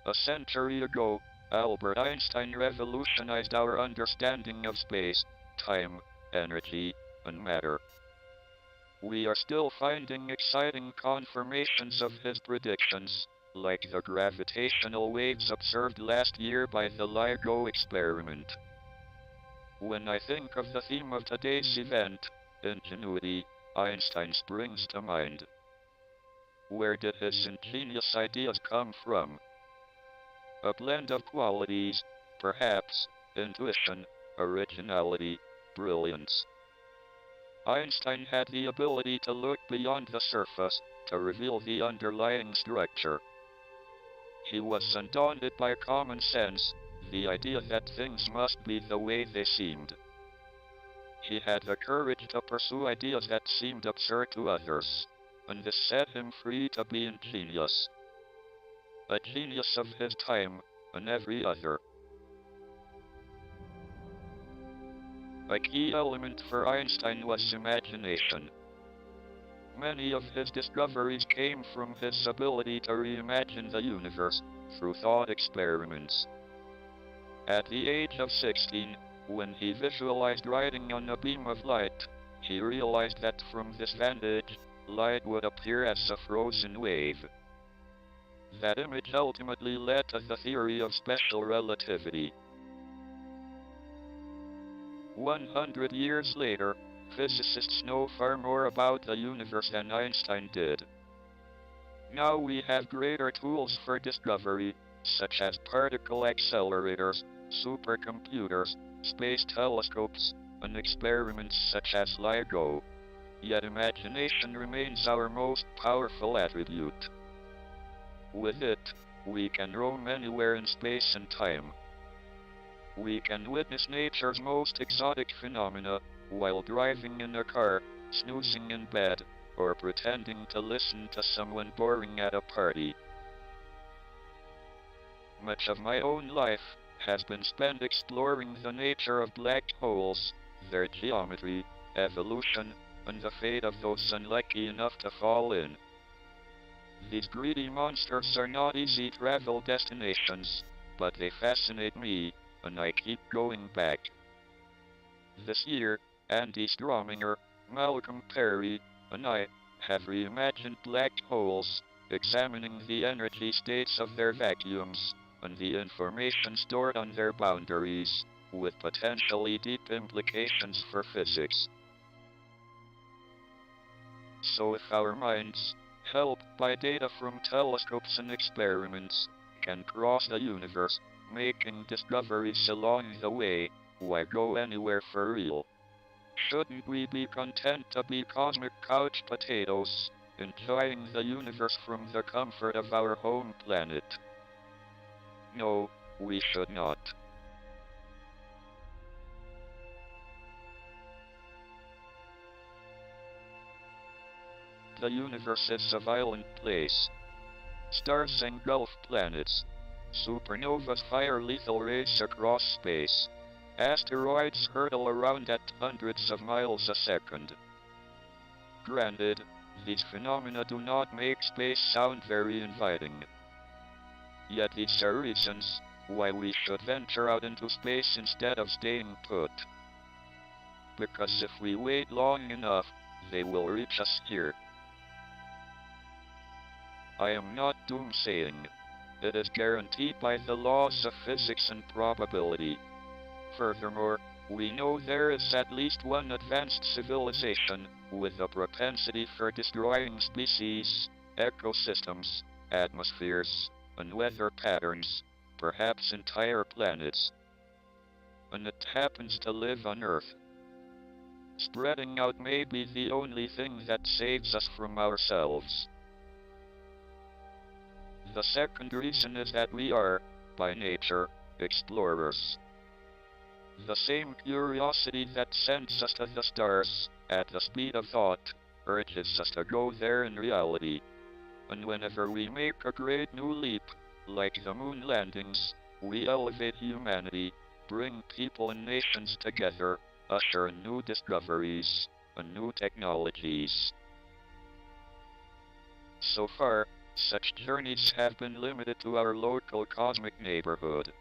A century ago, Albert Einstein revolutionized our understanding of space, time, energy, and matter. We are still finding exciting confirmations of his predictions, like the gravitational waves observed last year by the LIGO experiment. When I think of the theme of today's event, ingenuity, Einstein springs to mind. Where did his ingenious ideas come from? A blend of qualities, perhaps, intuition, originality, brilliance. Einstein had the ability to look beyond the surface, to reveal the underlying structure. He was undaunted by common sense, the idea that things must be the way they seemed. He had the courage to pursue ideas that seemed absurd to others, and this set him free to be ingenious. A genius of his time, and every other. A key element for Einstein was imagination. Many of his discoveries came from his ability to reimagine the universe through thought experiments. At the age of 16, when he visualized riding on a beam of light, he realized that from this vantage, light would appear as a frozen wave. That image ultimately led to the theory of special relativity. 100 years later, physicists know far more about the universe than Einstein did. Now we have greater tools for discovery, such as particle accelerators, supercomputers, space telescopes, and experiments such as LIGO. Yet imagination remains our most powerful attribute. With it, we can roam anywhere in space and time. We can witness nature's most exotic phenomena, while driving in a car, snoozing in bed, or pretending to listen to someone boring at a party. Much of my own life has been spent exploring the nature of black holes, their geometry, evolution, and the fate of those unlucky enough to fall in. These greedy monsters are not easy travel destinations, but they fascinate me, and I keep going back. This year, Andy Strominger, Malcolm Perry, and I have reimagined black holes, examining the energy states of their vacuums, and the information stored on their boundaries, with potentially deep implications for physics. So if our minds, helped by data from telescopes and experiments, can cross the universe, making discoveries along the way, why go anywhere for real? Shouldn't we be content to be cosmic couch potatoes, enjoying the universe from the comfort of our home planet? No, we should not. The universe is a violent place. Stars engulf planets. Supernovas fire lethal rays across space. Asteroids hurtle around at hundreds of miles a second. Granted, these phenomena do not make space sound very inviting. Yet these are reasons why we should venture out into space instead of staying put. Because if we wait long enough, they will reach us here. I am not doomsaying. It is guaranteed by the laws of physics and probability. Furthermore, we know there is at least one advanced civilization with a propensity for destroying species, ecosystems, atmospheres, and weather patterns, perhaps entire planets. And it happens to live on Earth. Spreading out may be the only thing that saves us from ourselves. The second reason is that we are, by nature, explorers. The same curiosity that sends us to the stars, at the speed of thought, urges us to go there in reality. And whenever we make a great new leap, like the moon landings, we elevate humanity, bring people and nations together, usher in new discoveries, and new technologies. So far, such journeys have been limited to our local cosmic neighborhood.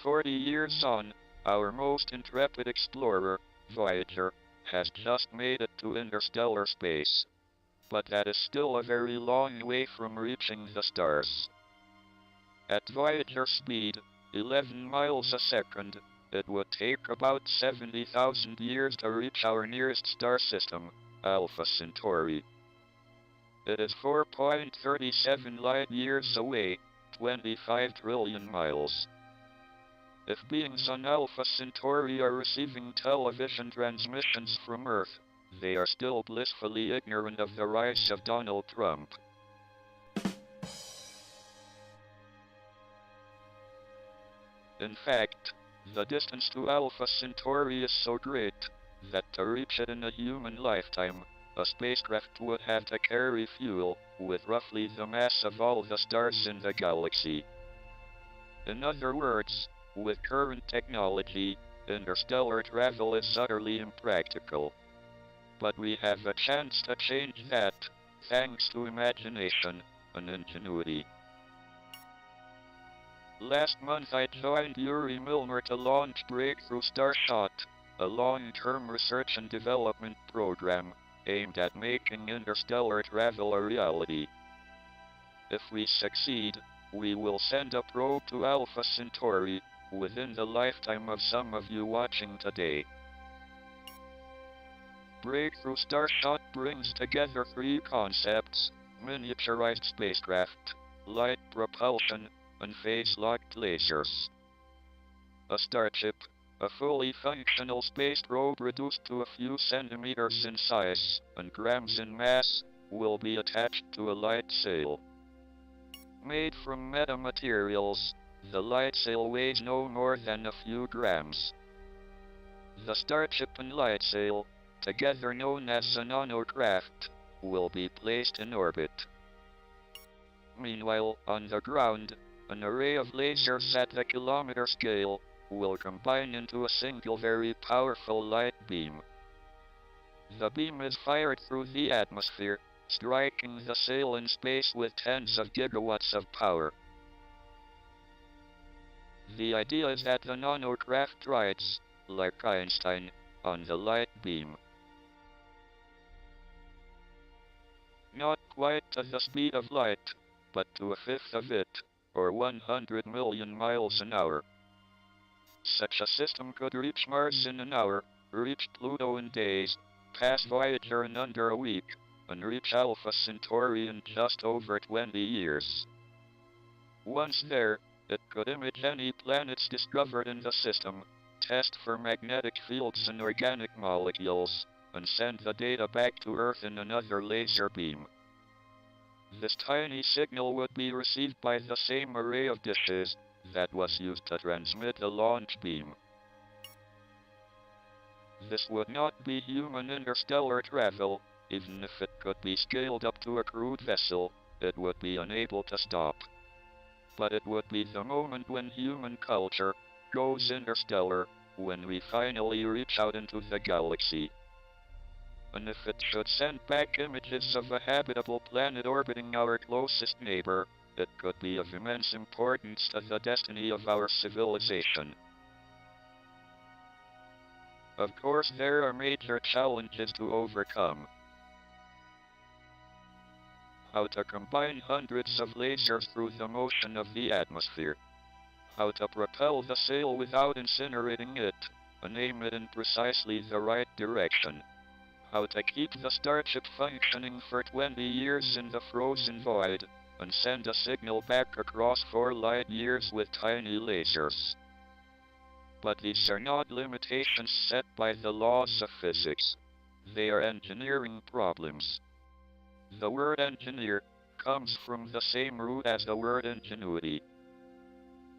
40 years on, our most intrepid explorer, Voyager, has just made it to interstellar space. But that is still a very long way from reaching the stars. At Voyager speed, 11 miles a second, it would take about 70,000 years to reach our nearest star system, Alpha Centauri. It is 4.37 light years away, 25 trillion miles. If beings on Alpha Centauri are receiving television transmissions from Earth, they are still blissfully ignorant of the rise of Donald Trump. In fact, the distance to Alpha Centauri is so great that to reach it in a human lifetime, a spacecraft would have to carry fuel with roughly the mass of all the stars in the galaxy. In other words, with current technology, interstellar travel is utterly impractical. But we have a chance to change that, thanks to imagination and ingenuity. Last month I joined Yuri Milner to launch Breakthrough Starshot, a long-term research and development program aimed at making interstellar travel a reality. If we succeed, we will send a probe to Alpha Centauri within the lifetime of some of you watching today. Breakthrough Starshot brings together three concepts: miniaturized spacecraft, light propulsion, and phase-locked lasers. A starship, a fully functional space probe reduced to a few centimeters in size and grams in mass, will be attached to a light sail. Made from metamaterials, the light sail weighs no more than a few grams. The starship and light sail, together known as a nanocraft, will be placed in orbit. Meanwhile, on the ground, an array of lasers at the kilometer scale will combine into a single very powerful light beam. The beam is fired through the atmosphere, striking the sail in space with tens of gigawatts of power. The idea is that the nanocraft rides, like Einstein, on the light beam. Not quite to the speed of light, but to a fifth of it, or 100 million miles an hour. Such a system could reach Mars in an hour, reach Pluto in days, pass Voyager in under a week, and reach Alpha Centauri in just over 20 years. Once there, it could image any planets discovered in the system, test for magnetic fields and organic molecules, and send the data back to Earth in another laser beam. This tiny signal would be received by the same array of dishes that was used to transmit the launch beam. This would not be human interstellar travel. Even if it could be scaled up to a crewed vessel, it would be unable to stop. But it would be the moment when human culture goes interstellar, when we finally reach out into the galaxy. And if it should send back images of a habitable planet orbiting our closest neighbor, it could be of immense importance to the destiny of our civilization. Of course, there are major challenges to overcome. How to combine hundreds of lasers through the motion of the atmosphere. How to propel the sail without incinerating it, and aim it in precisely the right direction. How to keep the starship functioning for 20 years in the frozen void, and send a signal back across 4 light years with tiny lasers. But these are not limitations set by the laws of physics. They are engineering problems. The word engineer comes from the same root as the word ingenuity.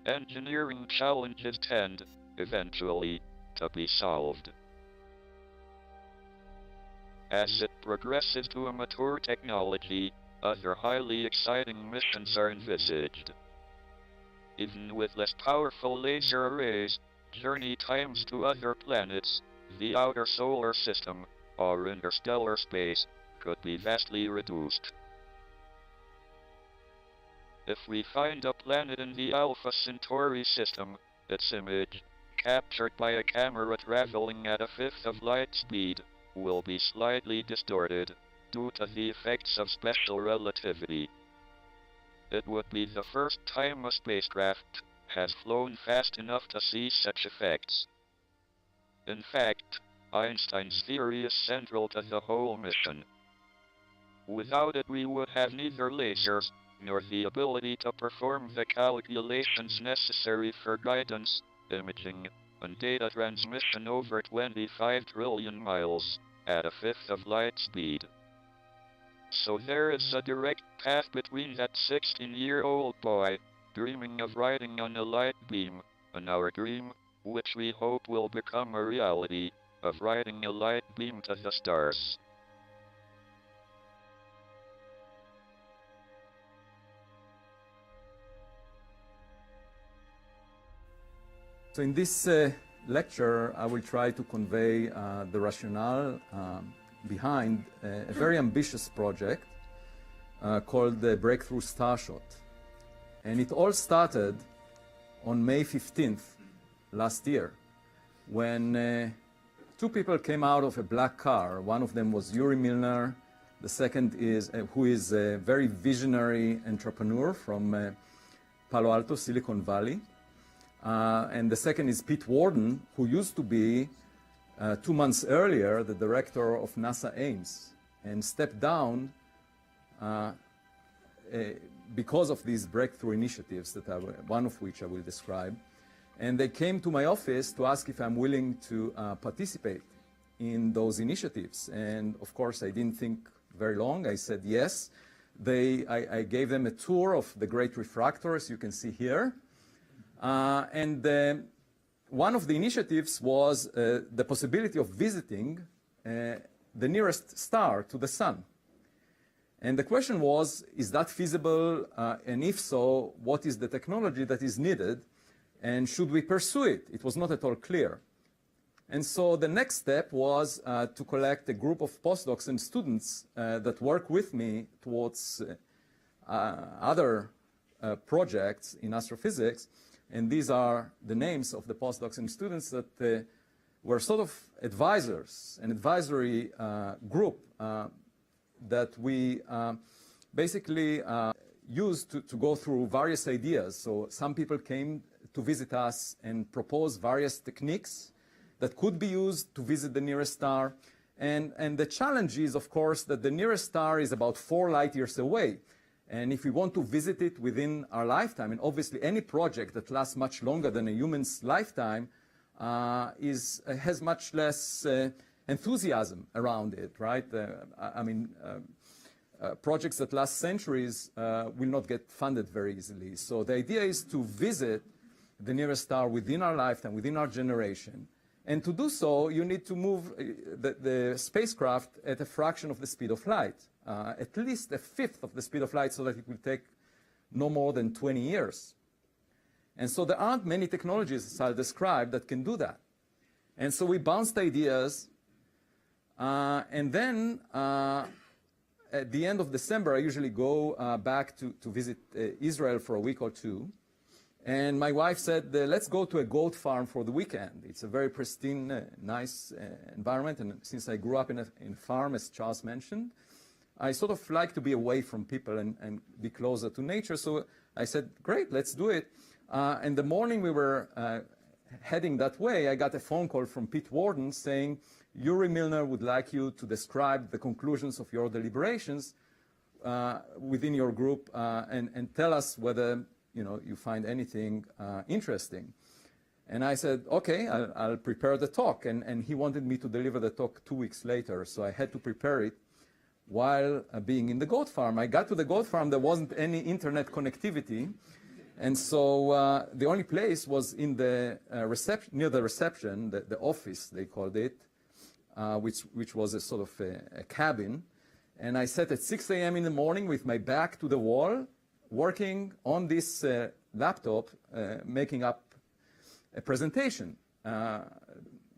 Engineering challenges tend, eventually, to be solved. As it progresses to a mature technology, other highly exciting missions are envisaged. Even with less powerful laser arrays, journey times to other planets, the outer solar system, or interstellar space, could be vastly reduced. If we find a planet in the Alpha Centauri system, its image, captured by a camera traveling at a fifth of light speed, will be slightly distorted, due to the effects of special relativity. It would be the first time a spacecraft has flown fast enough to see such effects. In fact, Einstein's theory is central to the whole mission. Without it, we would have neither lasers, nor the ability to perform the calculations necessary for guidance, imaging, and data transmission over 25 trillion miles, at a fifth of light speed. So there is a direct path between that 16-year-old boy, dreaming of riding on a light beam, and our dream, which we hope will become a reality, of riding a light beam to the stars. So in this lecture, I will try to convey the rationale behind a very ambitious project called the Breakthrough Starshot. And it all started on May 15th last year, when two people came out of a black car. One of them was Yuri Milner. The second is, who is a very visionary entrepreneur from Palo Alto, Silicon Valley. And the second is Pete Worden, who used to be 2 months earlier the director of NASA Ames, and stepped down because of these breakthrough initiatives that one of which I will describe. And they came to my office to ask if I'm willing to participate in those initiatives. And of course, I didn't think very long. I said yes. I gave them a tour of the Great Refractor, as you can see here. One of the initiatives was the possibility of visiting the nearest star to the sun. And the question was, is that feasible? And if so, what is the technology that is needed? And should we pursue it? It was not at all clear. And so the next step was to collect a group of postdocs and students that work with me towards other projects in astrophysics. And these are the names of the postdocs and students that were sort of advisors, an advisory group that we basically used to go through various ideas. So some people came to visit us and propose various techniques that could be used to visit the nearest star. And the challenge is, of course, that the nearest star is about 4 light years away. And if we want to visit it within our lifetime, and obviously any project that lasts much longer than a human's lifetime has much less enthusiasm around it, right? Projects that last centuries will not get funded very easily. So the idea is to visit the nearest star within our lifetime, within our generation. And to do so, you need to move the spacecraft at a fraction of the speed of light. At least a fifth of the speed of light, so that it will take no more than 20 years. And so there aren't many technologies, as I'll describe, that can do that. And so we bounced ideas, and then at the end of December, I usually go back to visit Israel for a week or two. And my wife said, let's go to a goat farm for the weekend. It's a very pristine, nice environment. And since I grew up in a farm, as Charles mentioned, I sort of like to be away from people and be closer to nature. So I said, great, let's do it. And the morning we were heading that way, I got a phone call from Pete Worden saying, Yuri Milner would like you to describe the conclusions of your deliberations within your group and tell us whether you find anything interesting. And I said, okay, I'll prepare the talk. And he wanted me to deliver the talk 2 weeks later, so I had to prepare it while being in the goat farm. I got to the goat farm, there wasn't any internet connectivity. And so the only place was in the near the reception, the office, they called it, which was a sort of a cabin. And I sat at 6 a.m. in the morning with my back to the wall, working on this laptop, making up a presentation,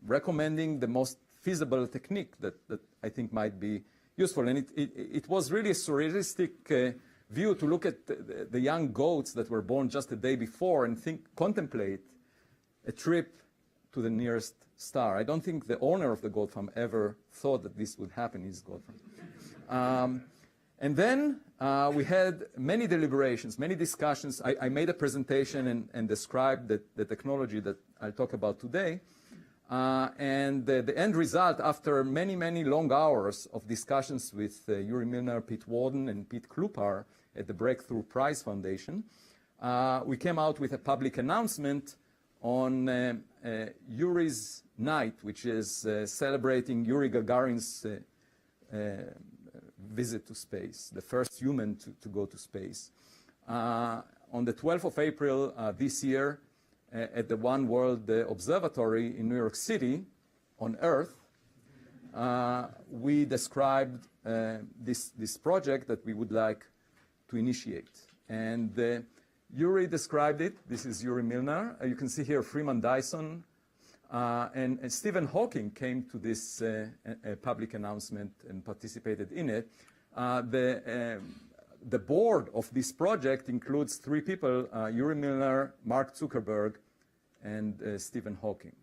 recommending the most feasible technique that I think might be useful. And it was really a surrealistic view to look at the young goats that were born just a day before and contemplate a trip to the nearest star. I don't think the owner of the goat farm ever thought that this would happen in his goat farm. And then we had many deliberations, many discussions. I made a presentation and described the technology that I'll talk about today. And the end result, after many, many long hours of discussions with Yuri Milner, Pete Warden, and Pete Klupar at the Breakthrough Prize Foundation, we came out with a public announcement on Yuri's Night, which is celebrating Yuri Gagarin's visit to space, the first human to go to space. On the 12th of April this year, at the One World Observatory in New York City, on Earth, we described this project that we would like to initiate. And Yuri described it. This is Yuri Milner. You can see here Freeman Dyson. And Stephen Hawking came to this public announcement and participated in it. The board of this project includes 3 people, Yuri Milner, Mark Zuckerberg, and Stephen Hawking.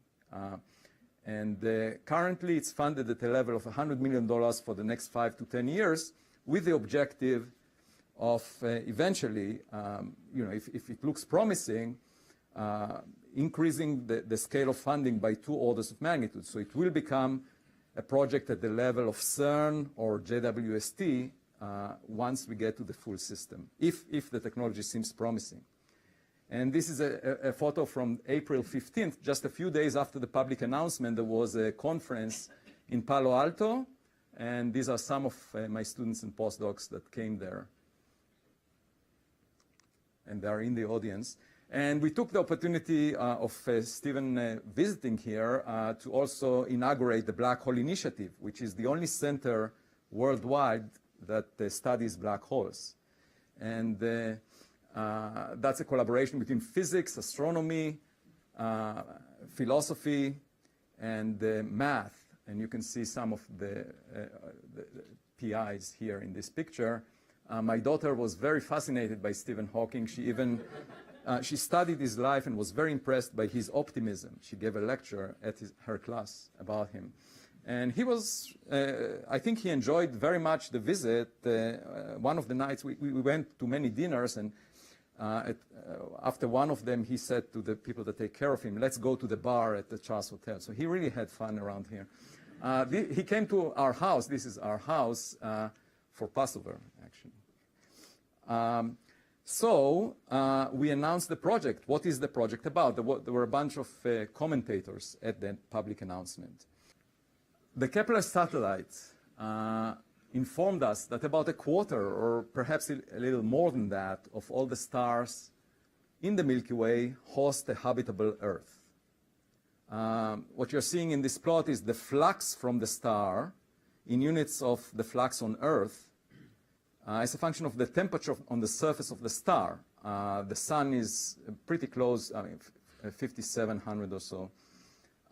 Currently it's funded at a level of $100 million for the next 5 to 10 years, with the objective of eventually, if it looks promising, increasing the scale of funding by 2 orders of magnitude. So it will become a project at the level of CERN or JWST once we get to the full system, if the technology seems promising. And this is a photo from April 15th, just a few days after the public announcement. There was a conference in Palo Alto, and these are some of my students and postdocs that came there. And they are in the audience. And we took the opportunity of Stephen visiting here to also inaugurate the Black Hole Initiative, which is the only center worldwide that studies black holes. And that's a collaboration between physics, astronomy, philosophy, and math. And you can see some of the PIs here in this picture. My daughter was very fascinated by Stephen Hawking. She even she studied his life and was very impressed by his optimism. She gave a lecture at her class about him. And he was, I think he enjoyed very much the visit. One of the nights, we went to many dinners, and after one of them, he said to the people that take care of him, let's go to the bar at the Charles Hotel. So he really had fun around here. He came to our house. This is our house for Passover, actually. So we announced the project. What is the project about? There were a bunch of commentators at the public announcement. The Kepler satellite informed us that about a quarter, or perhaps a little more than that, of all the stars in the Milky Way host a habitable Earth. What you're seeing in this plot is the flux from the star in units of the flux on Earth as a function of the temperature on the surface of the star. The sun is pretty close, 5,700 or so.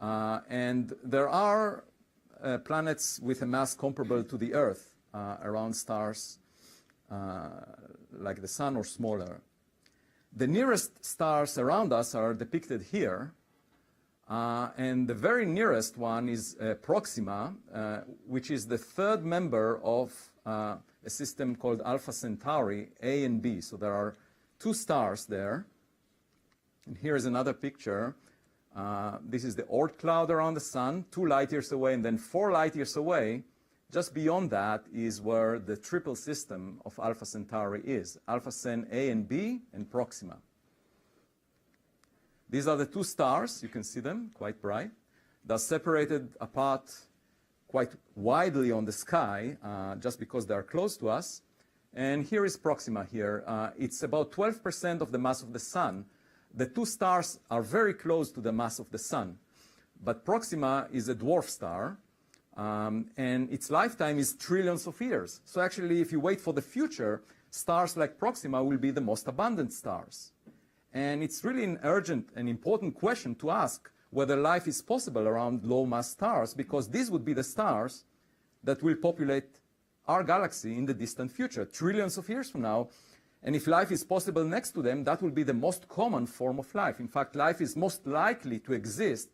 And there are planets with a mass comparable to the Earth around stars like the sun or smaller. The nearest stars around us are depicted here. And the very nearest one is Proxima, which is the 3rd member of a system called Alpha Centauri, A and B. So there are 2 stars there. And here's another picture. This is the Oort cloud around the sun, 2 light years away, and then 4 light years away. Just beyond that is where the triple system of Alpha Centauri is, Alpha Cen A and B and Proxima. These are the 2 stars. You can see them, quite bright. They're separated apart quite widely on the sky, just because they are close to us. And here is Proxima here. It's about 12% of the mass of the sun. The 2 stars are very close to the mass of the sun. But Proxima is a dwarf star, and its lifetime is trillions of years. So actually, if you wait for the future, stars like Proxima will be the most abundant stars. And it's really an urgent and important question to ask whether life is possible around low-mass stars, because these would be the stars that will populate our galaxy in the distant future, trillions of years from now. And if life is possible next to them, that will be the most common form of life. In fact, life is most likely to exist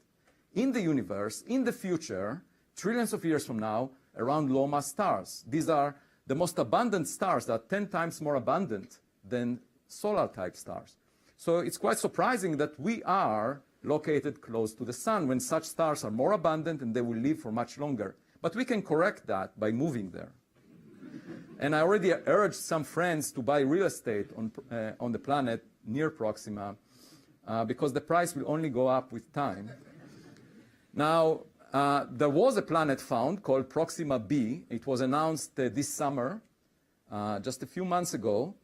in the universe, in the future, trillions of years from now, around low-mass stars. These are the most abundant stars that are 10 times more abundant than solar-type stars. So it's quite surprising that we are located close to the sun when such stars are more abundant and they will live for much longer. But we can correct that by moving there. And I already urged some friends to buy real estate on the planet near Proxima because the price will only go up with time. Now, there was a planet found called Proxima b. It was announced this summer, just a few months ago.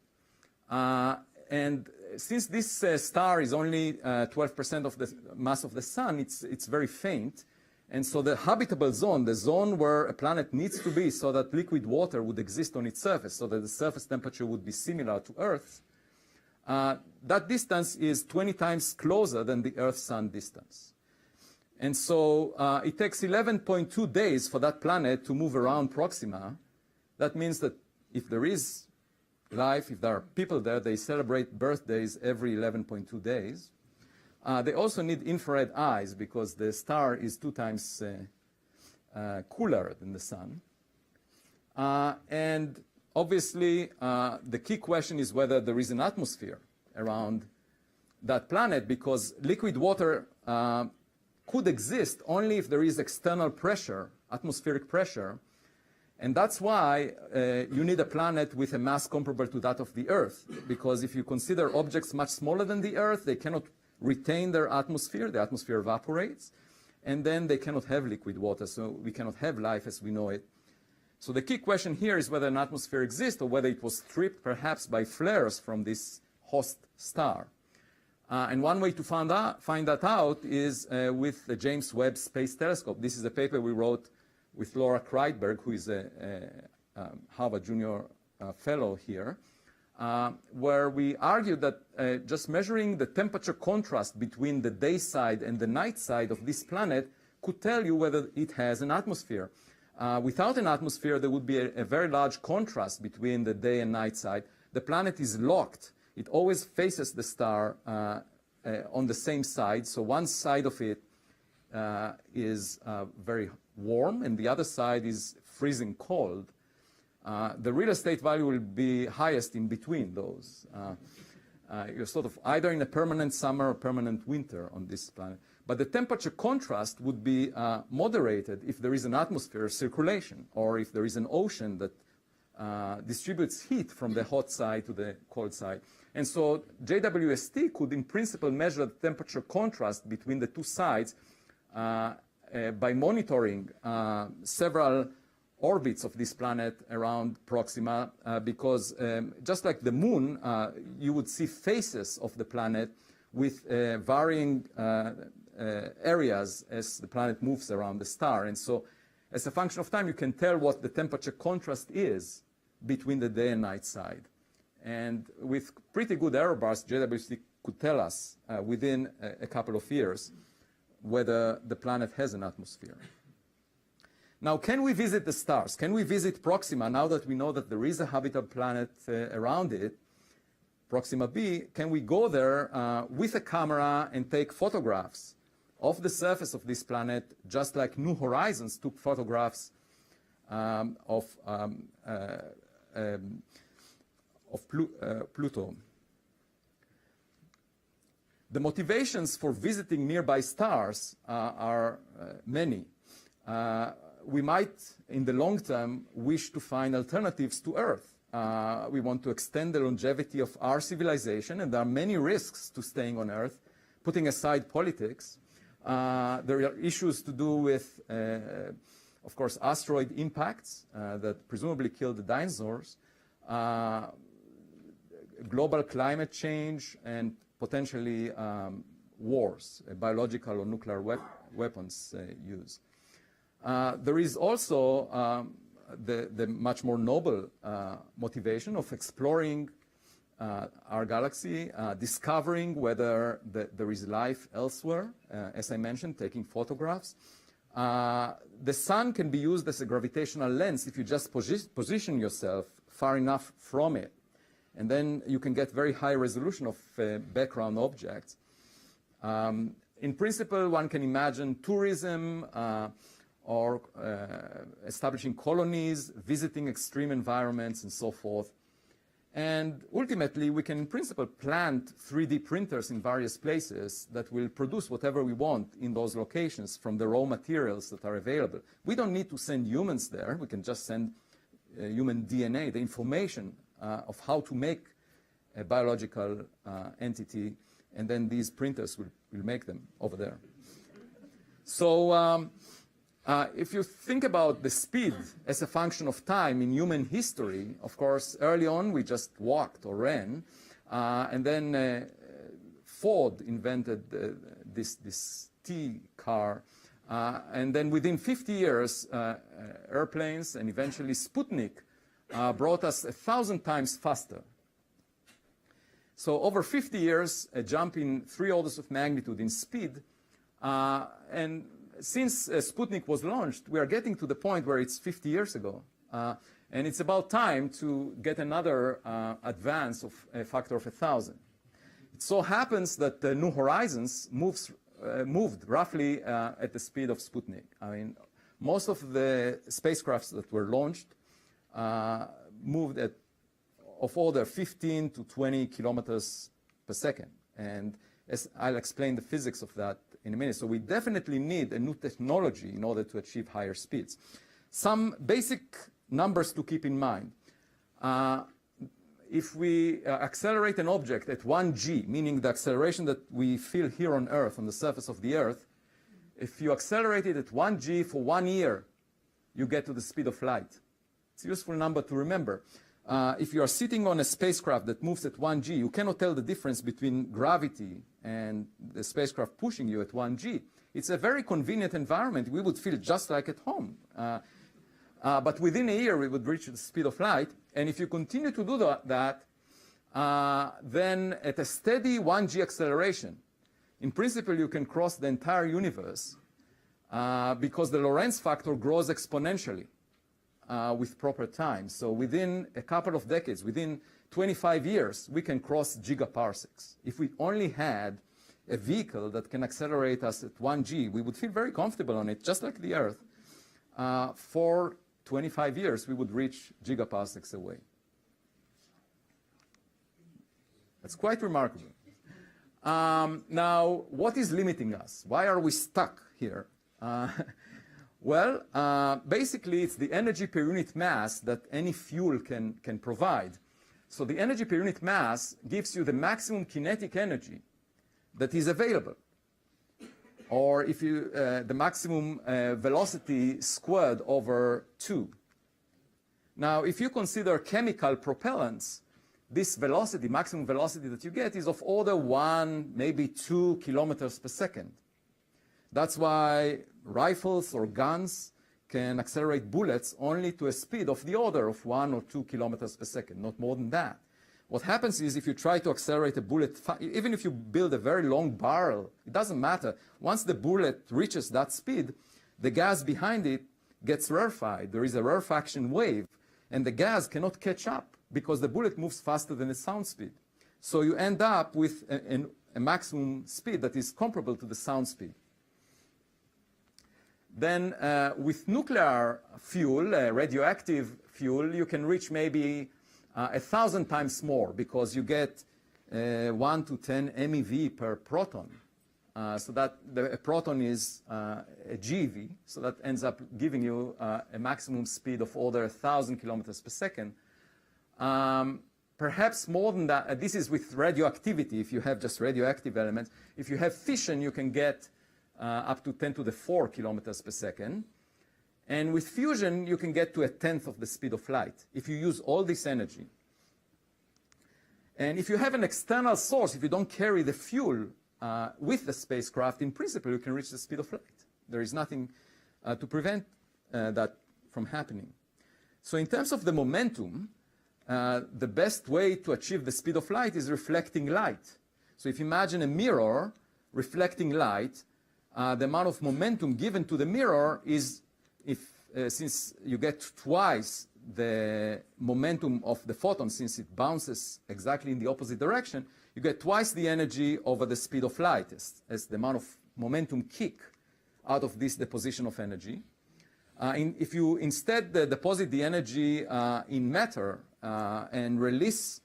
And since this star is only 12% of the mass of the sun, it's very faint. And so the habitable zone, the zone where a planet needs to be so that liquid water would exist on its surface, so that the surface temperature would be similar to Earth's, that distance is 20 times closer than the Earth-Sun distance. And so it takes 11.2 days for that planet to move around Proxima. That means that if there is life, if there are people there, they celebrate birthdays every 11.2 days. They also need infrared eyes because the star is 2 times cooler than the sun. And obviously, the key question is whether there is an atmosphere around that planet, because liquid water could exist only if there is external pressure, atmospheric pressure. And that's why you need a planet with a mass comparable to that of the Earth, because if you consider objects much smaller than the Earth, they cannot retain their atmosphere, the atmosphere evaporates, and then they cannot have liquid water, so we cannot have life as we know it. So the key question here is whether an atmosphere exists or whether it was stripped perhaps by flares from this host star. And one way to find that out is with the James Webb Space Telescope. This is a paper we wrote with Laura Kreitberg, who is a Harvard Junior Fellow here, where we argued that just measuring the temperature contrast between the day side and the night side of this planet could tell you whether it has an atmosphere. Without an atmosphere, there would be a very large contrast between the day and night side. The planet is locked. It always faces the star on the same side, so one side of it is very warm and the other side is freezing cold. The real estate value will be highest in between those. You're sort of either in a permanent summer or permanent winter on this planet. But the temperature contrast would be moderated if there is an atmosphere circulation, or if there is an ocean that distributes heat from the hot side to the cold side. And so JWST could in principle measure the temperature contrast between the two sides by monitoring several orbits of this planet around Proxima, because just like the moon, you would see phases of the planet with varying areas as the planet moves around the star. And so as a function of time, you can tell what the temperature contrast is between the day and night side. And with pretty good error bars, JWST could tell us within a couple of years whether the planet has an atmosphere. Now, can we visit the stars? Can we visit Proxima now that we know that there is a habitable planet around it, Proxima b? Can we go there with a camera and take photographs of the surface of this planet, just like New Horizons took photographs of Pluto? The motivations for visiting nearby stars are many. We might, in the long term, wish to find alternatives to Earth. We want to extend the longevity of our civilization, and there are many risks to staying on Earth, putting aside politics. There are issues to do with, of course, asteroid impacts that presumably killed the dinosaurs, global climate change, and potentially wars, biological or nuclear weapons use. There is also the much more noble motivation of exploring our galaxy, discovering whether there is life elsewhere, as I mentioned, taking photographs, The sun can be used as a gravitational lens if you just position yourself far enough from it. And then you can get very high resolution of background objects. In principle, one can imagine tourism or establishing colonies, visiting extreme environments, and so forth. And ultimately, we can, in principle, plant 3D printers in various places that will produce whatever we want in those locations from the raw materials that are available. We don't need to send humans there. We can just send human DNA, the information of how to make a biological entity, and then these printers will make them over there. So if you think about the speed as a function of time in human history, of course, early on we just walked or ran, and then Ford invented this T car, and then within 50 years, airplanes and eventually Sputnik brought us 1,000 times faster. So over 50 years, a jump in 3 orders of magnitude in speed, and since Sputnik was launched, we are getting to the point where it's 50 years ago. And it's about time to get another advance of a factor of 1,000. It so happens that New Horizons moved roughly at the speed of Sputnik. I mean, most of the spacecrafts that were launched moved at of order 15 to 20 kilometers per second. And as I'll explain the physics of that in a minute. So we definitely need a new technology in order to achieve higher speeds. Some basic numbers to keep in mind. If we accelerate an object at 1g, meaning the acceleration that we feel here on Earth, on the surface of the Earth, if you accelerate it at 1g for 1 year, you get to the speed of light. It's a useful number to remember. If you are sitting on a spacecraft that moves at 1g, you cannot tell the difference between gravity and the spacecraft pushing you at 1g. It's a very convenient environment. We would feel just like at home. But within a year, we would reach the speed of light. And if you continue to do that, then at a steady 1g acceleration, in principle, you can cross the entire universe because the Lorentz factor grows exponentially. With proper time. So within a couple of decades, within 25 years, we can cross gigaparsecs. If we only had a vehicle that can accelerate us at 1g, we would feel very comfortable on it, just like the Earth. For 25 years, we would reach gigaparsecs away. That's quite remarkable. Now, what is limiting us? Why are we stuck here? Well, basically, it's the energy per unit mass that any fuel can provide. So the energy per unit mass gives you the maximum kinetic energy that is available. Or if you, the maximum velocity squared over 2. Now, if you consider chemical propellants, this velocity, maximum velocity that you get is of order 1, maybe 2 kilometers per second. That's why rifles or guns can accelerate bullets only to a speed of the order of 1 or 2 kilometers per second, not more than that. What happens is if you try to accelerate a bullet, even if you build a very long barrel, it doesn't matter. Once the bullet reaches that speed, the gas behind it gets rarefied. There is a rarefaction wave, and the gas cannot catch up because the bullet moves faster than the sound speed. So you end up with a maximum speed that is comparable to the sound speed. Then with nuclear fuel, radioactive fuel, you can reach maybe 1,000 times more because you get 1 to 10 MeV per proton. So that a proton is a GeV, so that ends up giving you a maximum speed of order 1,000 kilometers per second. Perhaps more than that. This is with radioactivity, if you have just radioactive elements. If you have fission, you can get up to 10 to the 4 kilometers per second. And with fusion, you can get to 1/10 of the speed of light if you use all this energy. And if you have an external source, if you don't carry the fuel with the spacecraft, in principle, you can reach the speed of light. There is nothing to prevent that from happening. So in terms of the momentum, the best way to achieve the speed of light is reflecting light. So if you imagine a mirror reflecting light, the amount of momentum given to the mirror is, since you get twice the momentum of the photon, since it bounces exactly in the opposite direction, you get twice the energy over the speed of light as the amount of momentum kick out of this deposition of energy. If you instead deposit the energy in matter and release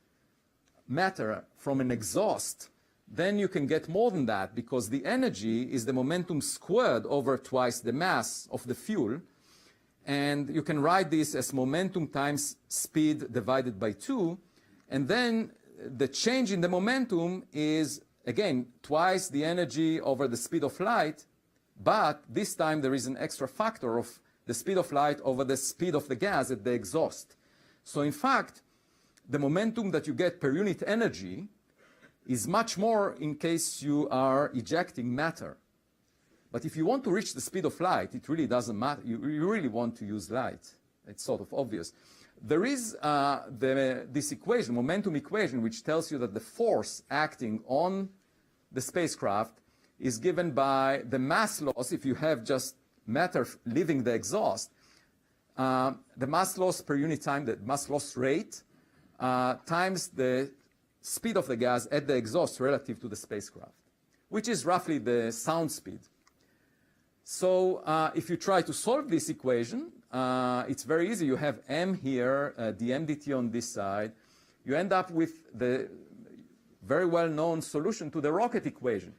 matter from an exhaust, then you can get more than that, because the energy is the momentum squared over twice the mass of the fuel. And you can write this as momentum times speed divided by 2. And then the change in the momentum is, again, twice the energy over the speed of light, but this time there is an extra factor of the speed of light over the speed of the gas at the exhaust. So in fact, the momentum that you get per unit energy is much more in case you are ejecting matter. But if you want to reach the speed of light, it really doesn't matter. You really want to use light. It's sort of obvious. There is this equation, momentum equation, which tells you that the force acting on the spacecraft is given by the mass loss. If you have just matter leaving the exhaust, the mass loss per unit time, the mass loss rate, times the speed of the gas at the exhaust relative to the spacecraft, which is roughly the sound speed. So if you try to solve this equation, it's very easy. You have m here, dm dt on this side. You end up with the very well-known solution to the rocket equation,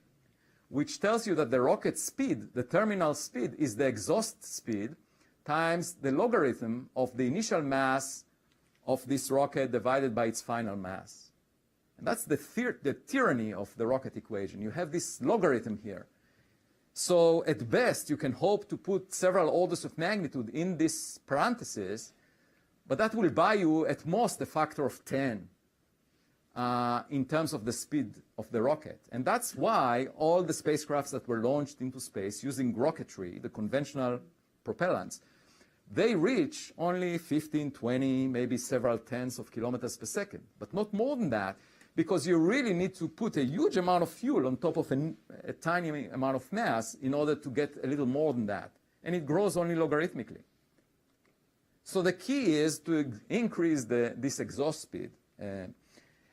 which tells you that the rocket speed, the terminal speed, is the exhaust speed times the logarithm of the initial mass of this rocket divided by its final mass. And that's the tyranny of the rocket equation. You have this logarithm here. So at best, you can hope to put several orders of magnitude in this parenthesis, but that will buy you at most a factor of 10 in terms of the speed of the rocket. And that's why all the spacecrafts that were launched into space using rocketry, the conventional propellants, they reach only 15, 20, maybe several tens of kilometers per second, but not more than that, because you really need to put a huge amount of fuel on top of a tiny amount of mass in order to get a little more than that. And it grows only logarithmically. So the key is to increase this exhaust speed.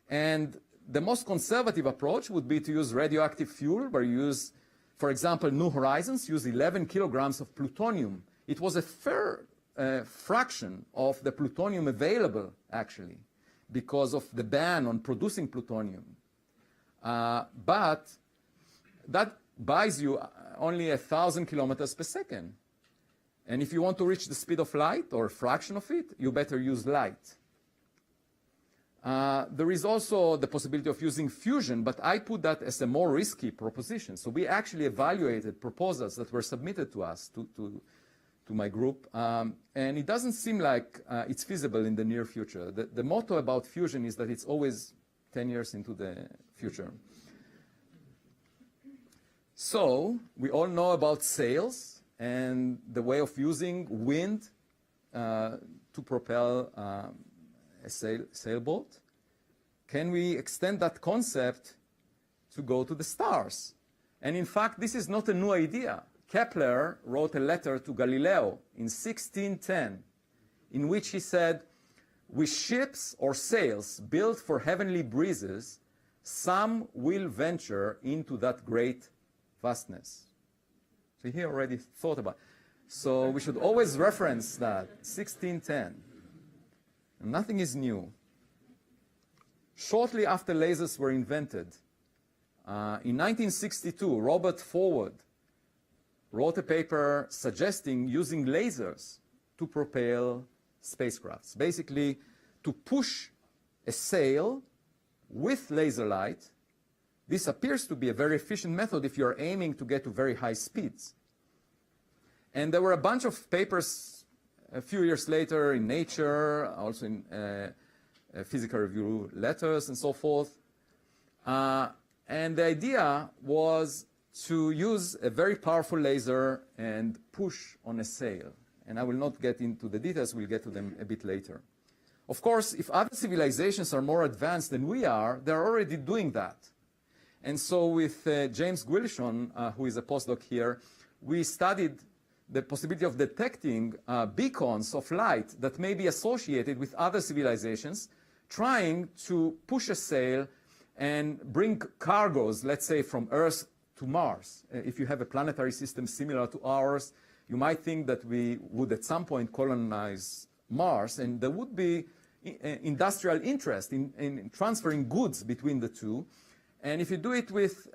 And the most conservative approach would be to use radioactive fuel, where you use, for example, New Horizons use 11 kilograms of plutonium. It was a fair fraction of the plutonium available, actually, because of the ban on producing plutonium. But that buys you only 1,000 kilometers per second. And if you want to reach the speed of light, or a fraction of it, you better use light. There is also the possibility of using fusion, but I put that as a more risky proposition. So we actually evaluated proposals that were submitted to us, to my group, and it doesn't seem like it's feasible in the near future. The motto about fusion is that it's always 10 years into the future. So we all know about sails and the way of using wind to propel a sailboat. Can we extend that concept to go to the stars? And in fact, this is not a new idea. Kepler wrote a letter to Galileo in 1610, in which he said, "With ships or sails built for heavenly breezes, some will venture into that great vastness." So he already thought about it. So we should always reference that, 1610. And nothing is new. Shortly after lasers were invented, in 1962, Robert Forward wrote a paper suggesting using lasers to propel spacecrafts. Basically, to push a sail with laser light. This appears to be a very efficient method if you're aiming to get to very high speeds. And there were a bunch of papers a few years later in Nature, also in Physical Review letters and so forth. And the idea was to use a very powerful laser and push on a sail. And I will not get into the details, we'll get to them a bit later. Of course, if other civilizations are more advanced than we are, they're already doing that. And so with James Gwilshon, who is a postdoc here, we studied the possibility of detecting beacons of light that may be associated with other civilizations, trying to push a sail and bring cargoes, let's say, from Earth to Mars. If you have a planetary system similar to ours, you might think that we would at some point colonize Mars, and there would be industrial interest in transferring goods between the two. And if you do it with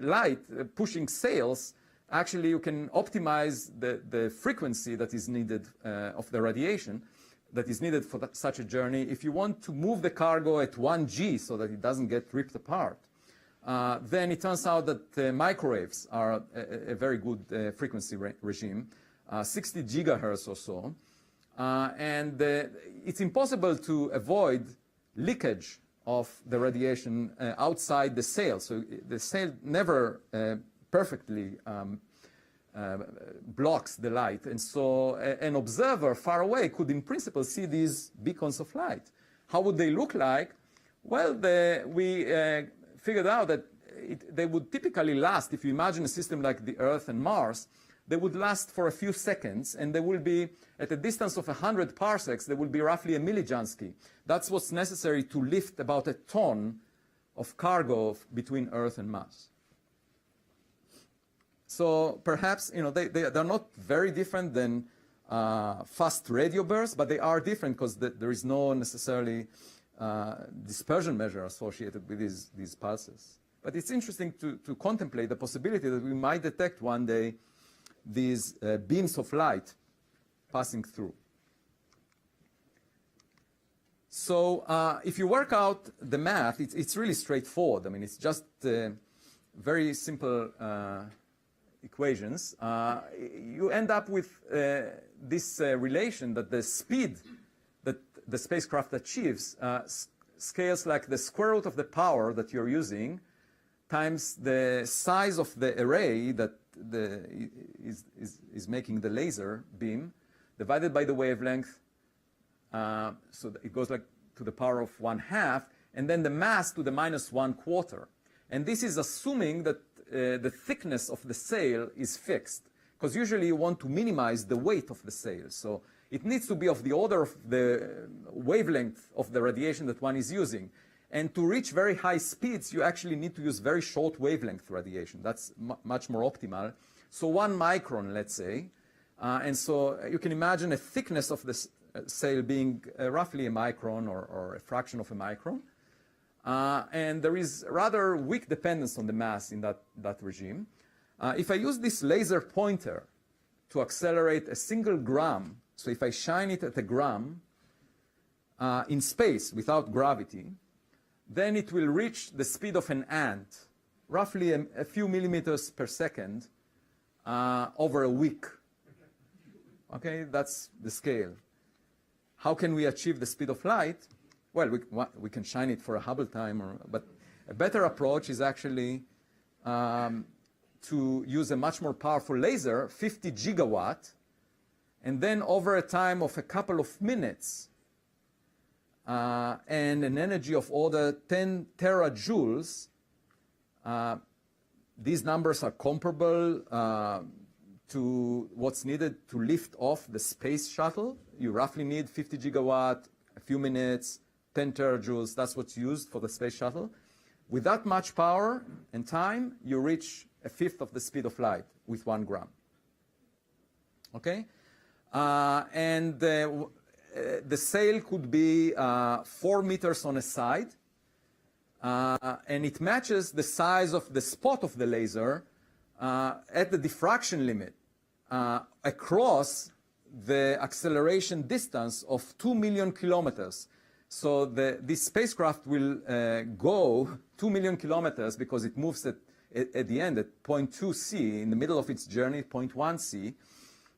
light pushing sails, actually you can optimize the frequency that is needed of the radiation that is needed for such a journey. If you want to move the cargo at 1 G so that it doesn't get ripped apart, then it turns out that microwaves are a very good frequency regime, 60 gigahertz or so. And it's impossible to avoid leakage of the radiation outside the sail. So the sail never perfectly blocks the light. And so an observer far away could, in principle, see these beacons of light. How would they look like? Well, we figured out that they would typically last, if you imagine a system like the Earth and Mars, they would last for a few seconds, and they will be, at a distance of 100 parsecs, they will be roughly a millijansky. That's what's necessary to lift about a ton of cargo between Earth and Mars. So perhaps, they're not very different than fast radio bursts, but they are different because there is no necessarily dispersion measure associated with these pulses. But it's interesting to contemplate the possibility that we might detect one day these beams of light passing through. So if you work out the math, it's really straightforward. I mean, it's just very simple equations. You end up with this relation that the speed that the spacecraft achieves scales like the square root of the power that you're using times the size of the array that is making the laser beam, divided by the wavelength, so that it goes like to the power of 1/2, and then the mass to the -1/4. And this is assuming that the thickness of the sail is fixed, because usually you want to minimize the weight of the sail. So it needs to be of the order of the wavelength of the radiation that one is using. And to reach very high speeds, you actually need to use very short wavelength radiation. That's much more optimal. So 1 micron, let's say. And so you can imagine a thickness of the sail being roughly a micron or a fraction of a micron. And there is rather weak dependence on the mass in that regime. If I use this laser pointer to accelerate a single gram, so if I shine it at a gram in space without gravity, then it will reach the speed of an ant, roughly a few millimeters per second over a week. Okay, that's the scale. How can we achieve the speed of light? Well, we can shine it for a Hubble time, but a better approach is actually to use a much more powerful laser, 50 gigawatt, and then over a time of a couple of minutes, and an energy of order 10 terajoules. These numbers are comparable to what's needed to lift off the space shuttle. You roughly need 50 gigawatt, a few minutes, 10 terajoules. That's what's used for the space shuttle. With that much power and time, you reach a fifth of the speed of light with 1 gram. Okay? And the sail could be 4 meters on a side, and it matches the size of the spot of the laser at the diffraction limit across the acceleration distance of 2 million kilometers. So this spacecraft will go 2 million kilometers because it moves at the end at 0.2 C, in the middle of its journey, 0.1 C.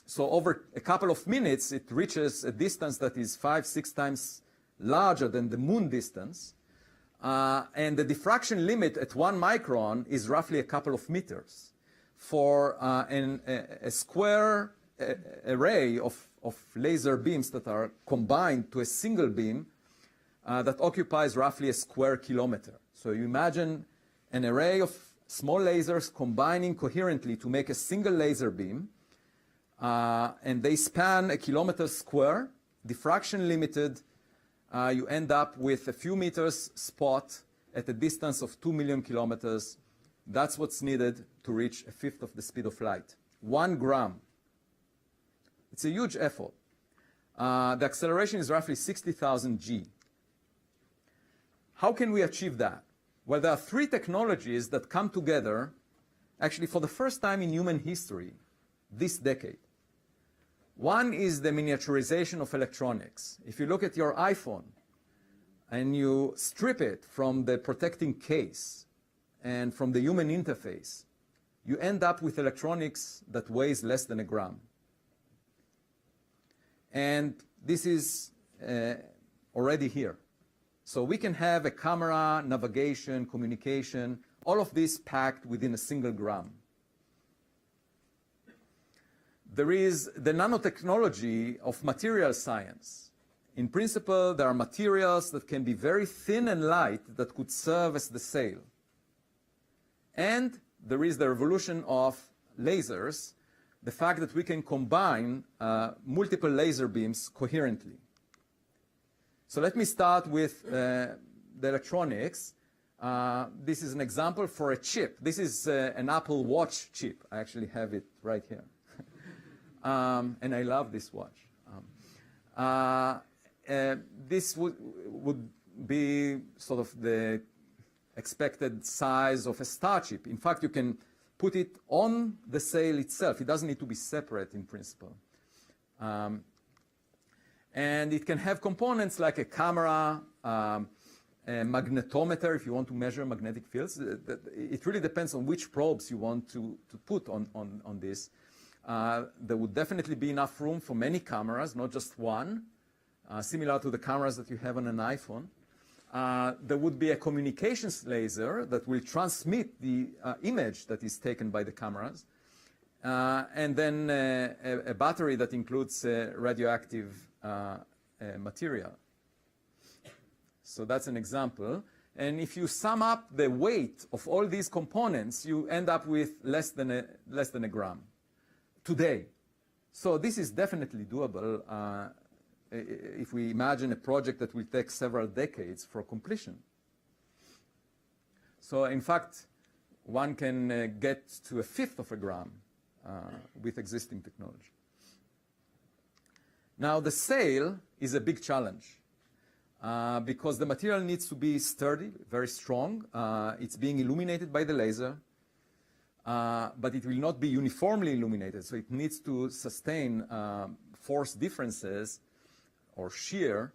So over a couple of minutes, it reaches a distance that is 5-6 times larger than the moon distance. And the diffraction limit at 1 micron is roughly a couple of meters. For a square array of laser beams that are combined to a single beam that occupies roughly a square kilometer. So you imagine an array of small lasers combining coherently to make a single laser beam, and they span a kilometer square, diffraction limited. You end up with a few meters spot at a distance of 2 million kilometers. That's what's needed to reach a fifth of the speed of light. 1 gram. It's a huge effort. The acceleration is roughly 60,000 G. How can we achieve that? Well, there are 3 technologies that come together, actually for the first time in human history, this decade. One is the miniaturization of electronics. If you look at your iPhone and you strip it from the protecting case and from the human interface, you end up with electronics that weighs less than a gram. And this is already here. So we can have a camera, navigation, communication, all of this packed within a single gram. There is the nanotechnology of material science. In principle, there are materials that can be very thin and light that could serve as the sail. And there is the revolution of lasers, the fact that we can combine multiple laser beams coherently. So let me start with the electronics. This is an example for a chip. This is an Apple Watch chip. I actually have it right here. And I love this watch. This would be sort of the expected size of a star chip. In fact, you can put it on the sail itself. It doesn't need to be separate in principle. And it can have components like a camera, a magnetometer if you want to measure magnetic fields. It really depends on which probes you want to put on this. There would definitely be enough room for many cameras, not just one, similar to the cameras that you have on an iPhone. There would be a communications laser that will transmit the image that is taken by the cameras. And then a battery that includes radioactive material. So that's an example. And if you sum up the weight of all these components, you end up with less than a gram today. So this is definitely doable if we imagine a project that will take several decades for completion. So in fact, one can get to a fifth of a gram with existing technology. Now the sail is a big challenge because the material needs to be sturdy, very strong. It's being illuminated by the laser, but it will not be uniformly illuminated. So it needs to sustain force differences or shear,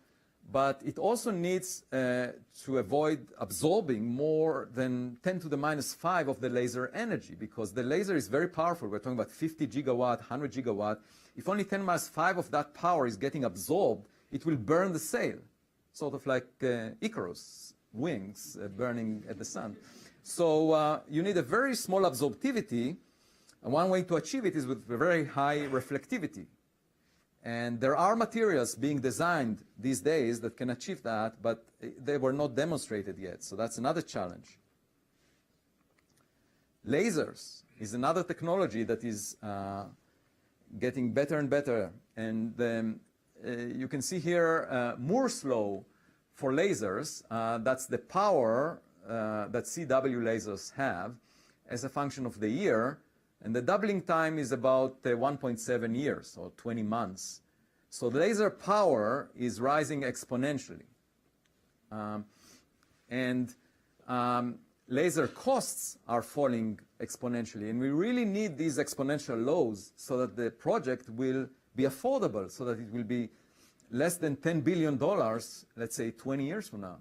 but it also needs to avoid absorbing more than 10 to the minus 5 of the laser energy, because the laser is very powerful. We're talking about 50 gigawatt, 100 gigawatt. If only 10 minus 5 of that power is getting absorbed, it will burn the sail, sort of like Icarus wings burning at the sun. So you need a very small absorptivity, and one way to achieve it is with a very high reflectivity. And there are materials being designed these days that can achieve that, but they were not demonstrated yet. So that's another challenge. Lasers is another technology that is getting better and better. And you can see here Moore's law for lasers. That's the power that CW lasers have as a function of the year. And the doubling time is about 1.7 years, or 20 months. So the laser power is rising exponentially. Laser costs are falling exponentially. And we really need these exponential laws so that the project will be affordable, so that it will be less than $10 billion, let's say 20 years from now.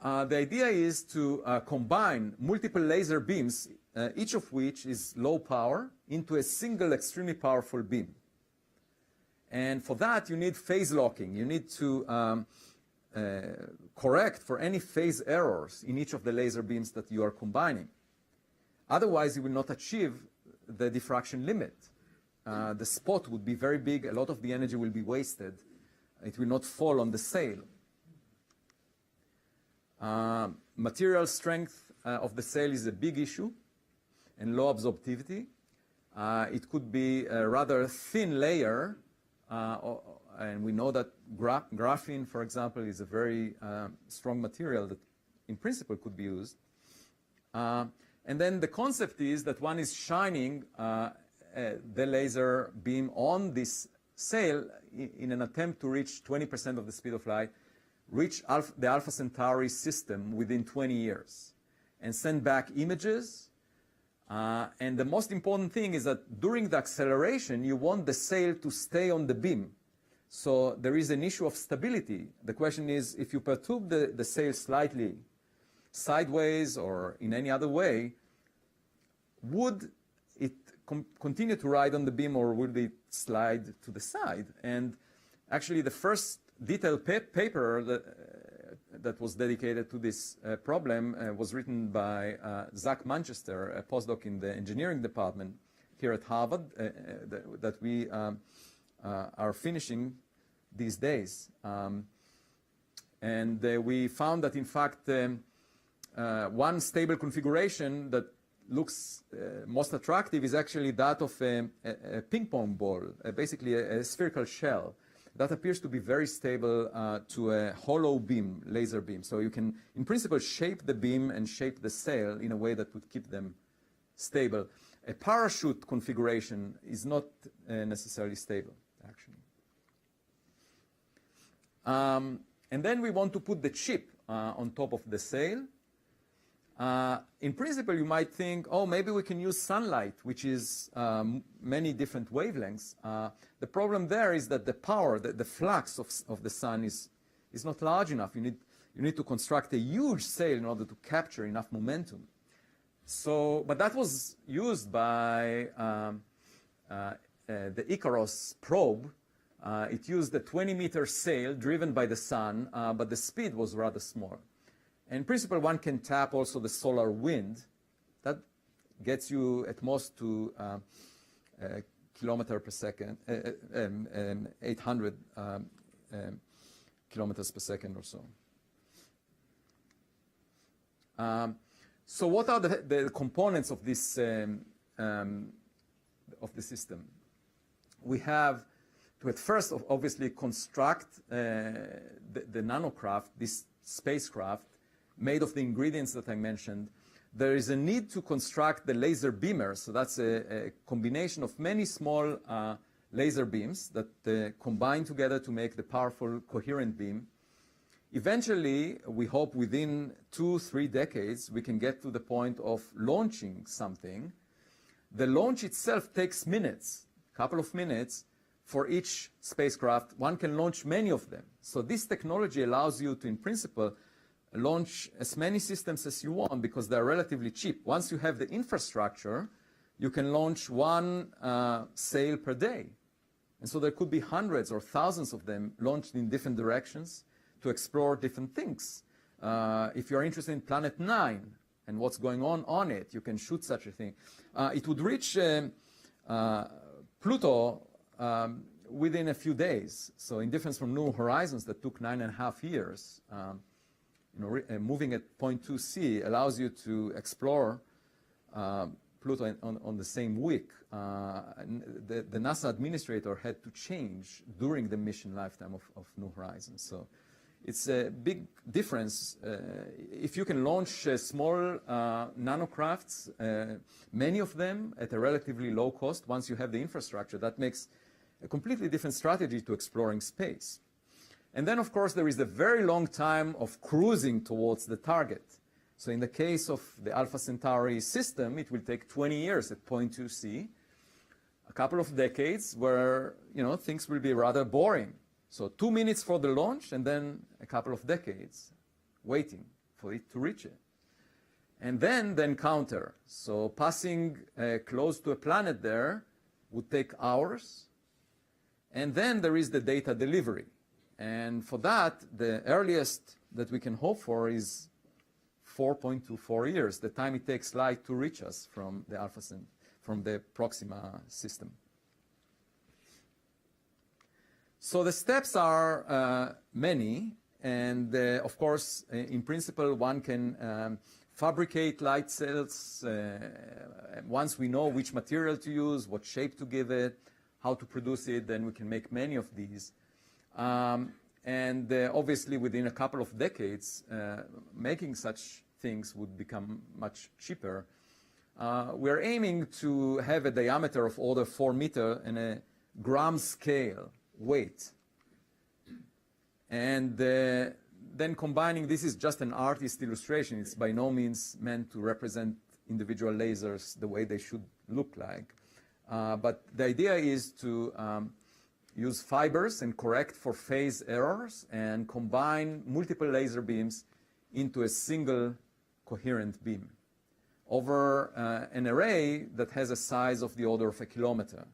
The idea is to combine multiple laser beams, each of which is low power, into a single extremely powerful beam. And for that, you need phase locking. You need to correct for any phase errors in each of the laser beams that you are combining. Otherwise, you will not achieve the diffraction limit. The spot would be very big. A lot of the energy will be wasted. It will not fall on the sail. Material strength of the sail is a big issue, and low absorptivity. It could be a rather thin layer, and we know that graphene, for example, is a very strong material that in principle could be used. And then the concept is that one is shining the laser beam on this sail in an attempt to reach 20% of the speed of light, reach the Alpha Centauri system within 20 years, and send back images. And the most important thing is that during the acceleration, you want the sail to stay on the beam. So there is an issue of stability. The question is, if you perturb the sail slightly, sideways or in any other way, would it continue to ride on the beam, or would it slide to the side? And actually, the first detailed paper that was dedicated to this problem was written by Zach Manchester, a postdoc in the engineering department here at Harvard, that we are finishing these days. And we found that, in fact, one stable configuration that looks most attractive is actually that of a ping pong ball, basically a spherical shell that appears to be very stable to a hollow beam, laser beam. So you can, in principle, shape the beam and shape the sail in a way that would keep them stable. A parachute configuration is not necessarily stable, actually. And then we want to put the chip on top of the sail. In principle, you might think, oh, maybe we can use sunlight, which is many different wavelengths. The problem there is that the power, the flux of the sun is not large enough. You need to construct a huge sail in order to capture enough momentum. So, but that was used by the Icarus probe. It used a 20-meter sail driven by the sun, but the speed was rather small. In principle, one can tap also the solar wind. That gets you at most to kilometer per second, 800 kilometers per second or so. So what are the components of this of the system? We have to at first obviously construct the nanocraft, this spacecraft, made of the ingredients that I mentioned. There is a need to construct the laser beamer. So that's a combination of many small laser beams that combine together to make the powerful coherent beam. Eventually, we hope within 2-3 decades, we can get to the point of launching something. The launch itself takes minutes, a couple of minutes. For each spacecraft, one can launch many of them. So this technology allows you to, in principle, launch as many systems as you want because they're relatively cheap. Once you have the infrastructure, you can launch one sail per day. And so there could be hundreds or thousands of them launched in different directions to explore different things. If you're interested in Planet 9 and what's going on it, you can shoot such a thing. It would reach Pluto within a few days. So in difference from New Horizons that took 9.5 years, moving at 0.2 C allows you to explore Pluto on the same week. The NASA administrator had to change during the mission lifetime of New Horizons. So it's a big difference. If you can launch small nanocrafts, many of them at a relatively low cost, once you have the infrastructure, that makes a completely different strategy to exploring space. And then, of course, there is a very long time of cruising towards the target. So in the case of the Alpha Centauri system, it will take 20 years at 0.2 C, a couple of decades where, things will be rather boring. So 2 minutes for the launch and then a couple of decades waiting for it to reach it. And then the encounter. So passing close to a planet there would take hours. And then there is the data delivery. And for that, the earliest that we can hope for is 4.24 years, the time it takes light to reach us from the Proxima system. So the steps are many, And of course, in principle, one can fabricate light cells once we know which material to use, what shape to give it, how to produce it, then we can make many of these. And obviously, within a couple of decades, making such things would become much cheaper. We're aiming to have a diameter of order 4 meters and a gram scale weight. And then combining, this is just an artist illustration. It's by no means meant to represent individual lasers the way they should look like. But the idea is to use fibers and correct for phase errors and combine multiple laser beams into a single coherent beam over an array that has a size of the order of 1 kilometer.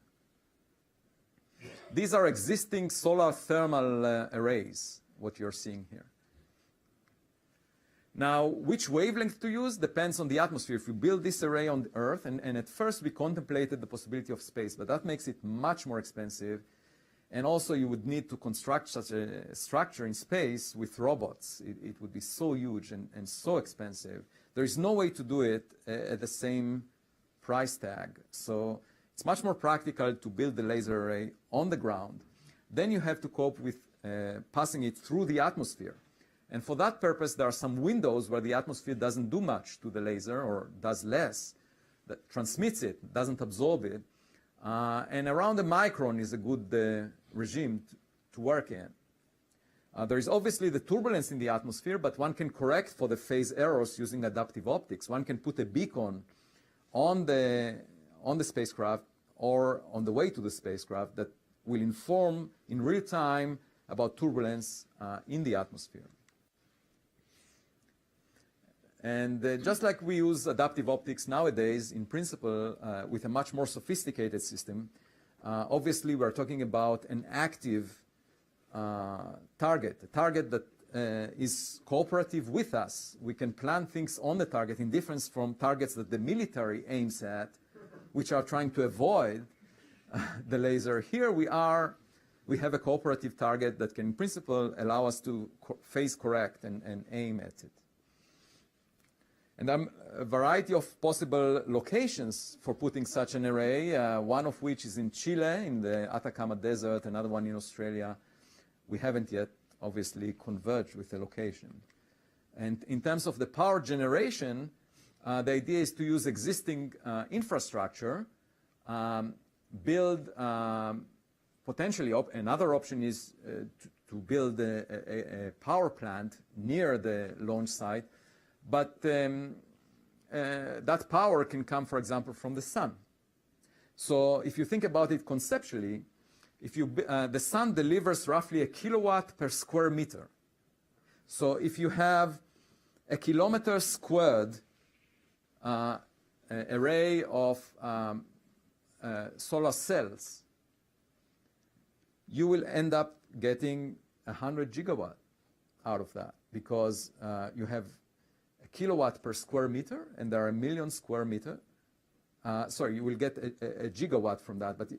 These are existing solar thermal arrays, what you're seeing here. Now, which wavelength to use depends on the atmosphere. If you build this array on the Earth, and at first we contemplated the possibility of space, but that makes it much more expensive. And also you would need to construct such a structure in space with robots. It would be so huge and so expensive. There is no way to do it at the same price tag. So it's much more practical to build the laser array on the ground. Then you have to cope with passing it through the atmosphere. And for that purpose, there are some windows where the atmosphere doesn't do much to the laser or does less, that transmits it, doesn't absorb it. And around a micron is a good regime to work in. There is obviously the turbulence in the atmosphere, but one can correct for the phase errors using adaptive optics. One can put a beacon on the spacecraft or on the way to the spacecraft that will inform in real time about turbulence in the atmosphere. And just like we use adaptive optics nowadays, in principle, with a much more sophisticated system, obviously we're talking about an active target, a target that is cooperative with us. We can plan things on the target in difference from targets that the military aims at, which are trying to avoid the laser. Here we have a cooperative target that can in principle allow us to phase correct and aim at it. And there are a variety of possible locations for putting such an array, one of which is in Chile, in the Atacama Desert, another one in Australia. We haven't yet, obviously, converged with the location. And in terms of the power generation, the idea is to use existing infrastructure, build, potentially, another option is to build a power plant near the launch site. But that power can come, for example, from the sun. So if you think about it conceptually, the sun delivers roughly 1 kilowatt per square meter. So if you have 1 kilometer squared array of solar cells, you will end up getting 100 gigawatt out of that, because you have kilowatt per square meter, and there are 1 million square meter. Sorry, you will get a gigawatt from that, but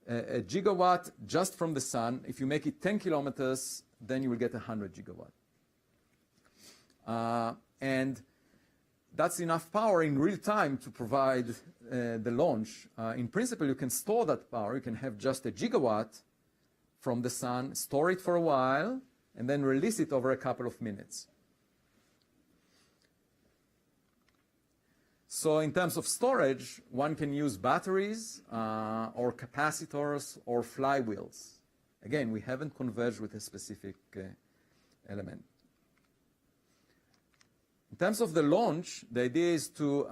a gigawatt just from the sun, if you make it 10 kilometers, then you will get 100 gigawatt. And that's enough power in real time to provide the launch. In principle, you can store that power. You can have just 1 gigawatt from the sun, store it for a while, and then release it over a couple of minutes. So in terms of storage, one can use batteries or capacitors or flywheels. Again, we haven't converged with a specific element. In terms of the launch, the idea is to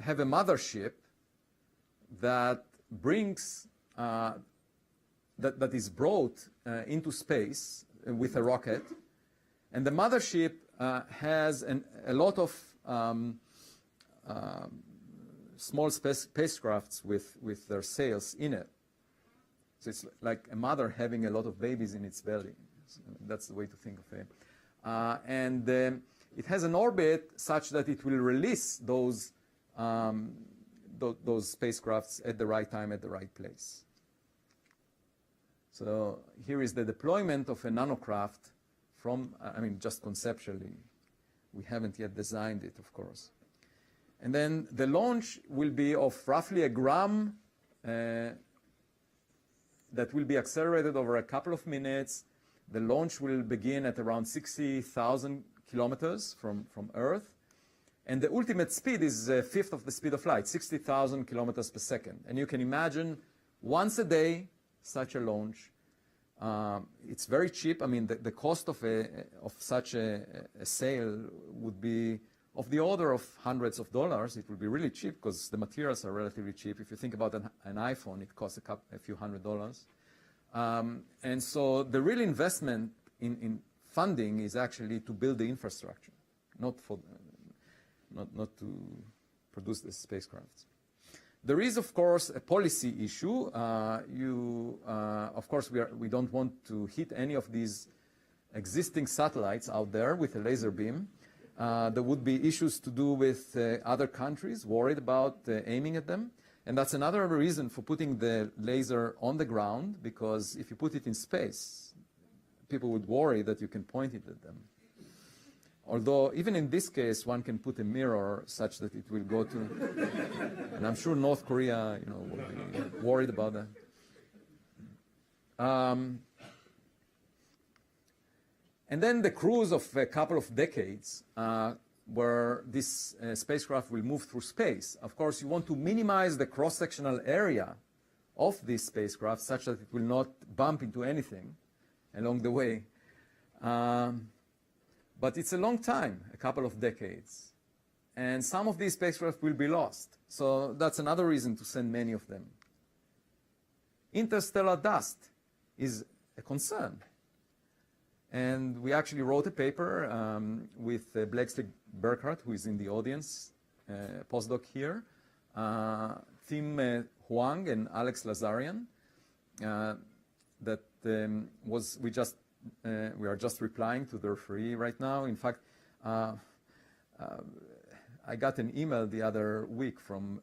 have a mothership that brings, that is brought into space with a rocket. And the mothership has a lot of small spacecrafts with their sails in it. So it's like a mother having a lot of babies in its belly. So that's the way to think of it. And it has an orbit such that it will release those spacecrafts at the right time, at the right place. So here is the deployment of a nanocraft from, I mean, just conceptually. We haven't yet designed it, of course. And then the launch will be of roughly a gram that will be accelerated over a couple of minutes. The launch will begin at around 60,000 kilometers from Earth. And the ultimate speed is a fifth of the speed of light, 60,000 kilometers per second. And you can imagine once a day such a launch. It's very cheap. I mean, the cost of such a sail would be of the order of hundreds of dollars. It would be really cheap because the materials are relatively cheap. If you think about an iPhone, it costs a few $100s. And so the real investment in funding is actually to build the infrastructure, not to produce the spacecrafts. There is, of course, a policy issue. Of course, we don't want to hit any of these existing satellites out there with a laser beam. There would be issues to do with other countries worried about aiming at them. And that's another reason for putting the laser on the ground, because if you put it in space, people would worry that you can point it at them. Although, even in this case, one can put a mirror such that it will go to, and I'm sure North Korea, will be worried about that. And then the cruise of a couple of decades, where this spacecraft will move through space. Of course, you want to minimize the cross-sectional area of this spacecraft such that it will not bump into anything along the way. But it's a long time, a couple of decades. And some of these spacecraft will be lost. So that's another reason to send many of them. Interstellar dust is a concern. And we actually wrote a paper with Blakeslee Burkhardt, who is in the audience, postdoc here, Tim Huang and Alex Lazarian, that we are just replying to the referee right now. In fact, I got an email the other week from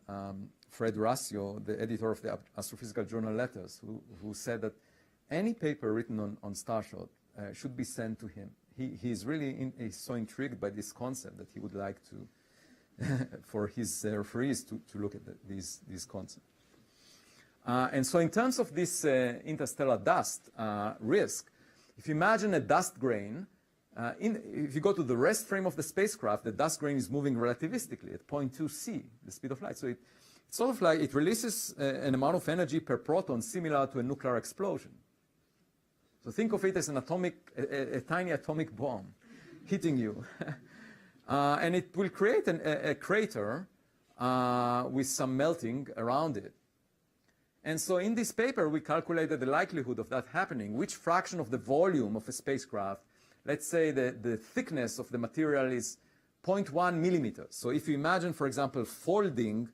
Fred Rassio, the editor of the Astrophysical Journal Letters, who said that any paper written on Starshot should be sent to him. He's he's so intrigued by this concept that he would like to, for his referees to look at these concepts. And so in terms of this interstellar dust risk, if you imagine a dust grain, if you go to the rest frame of the spacecraft, the dust grain is moving relativistically at 0.2 c, the speed of light. So it's sort of like it releases an amount of energy per proton similar to a nuclear explosion. So think of it as an a tiny atomic bomb hitting you. And it will create a crater with some melting around it. And so in this paper, we calculated the likelihood of that happening, which fraction of the volume of a spacecraft, let's say the thickness of the material is 0.1 millimeters. So if you imagine, for example, folding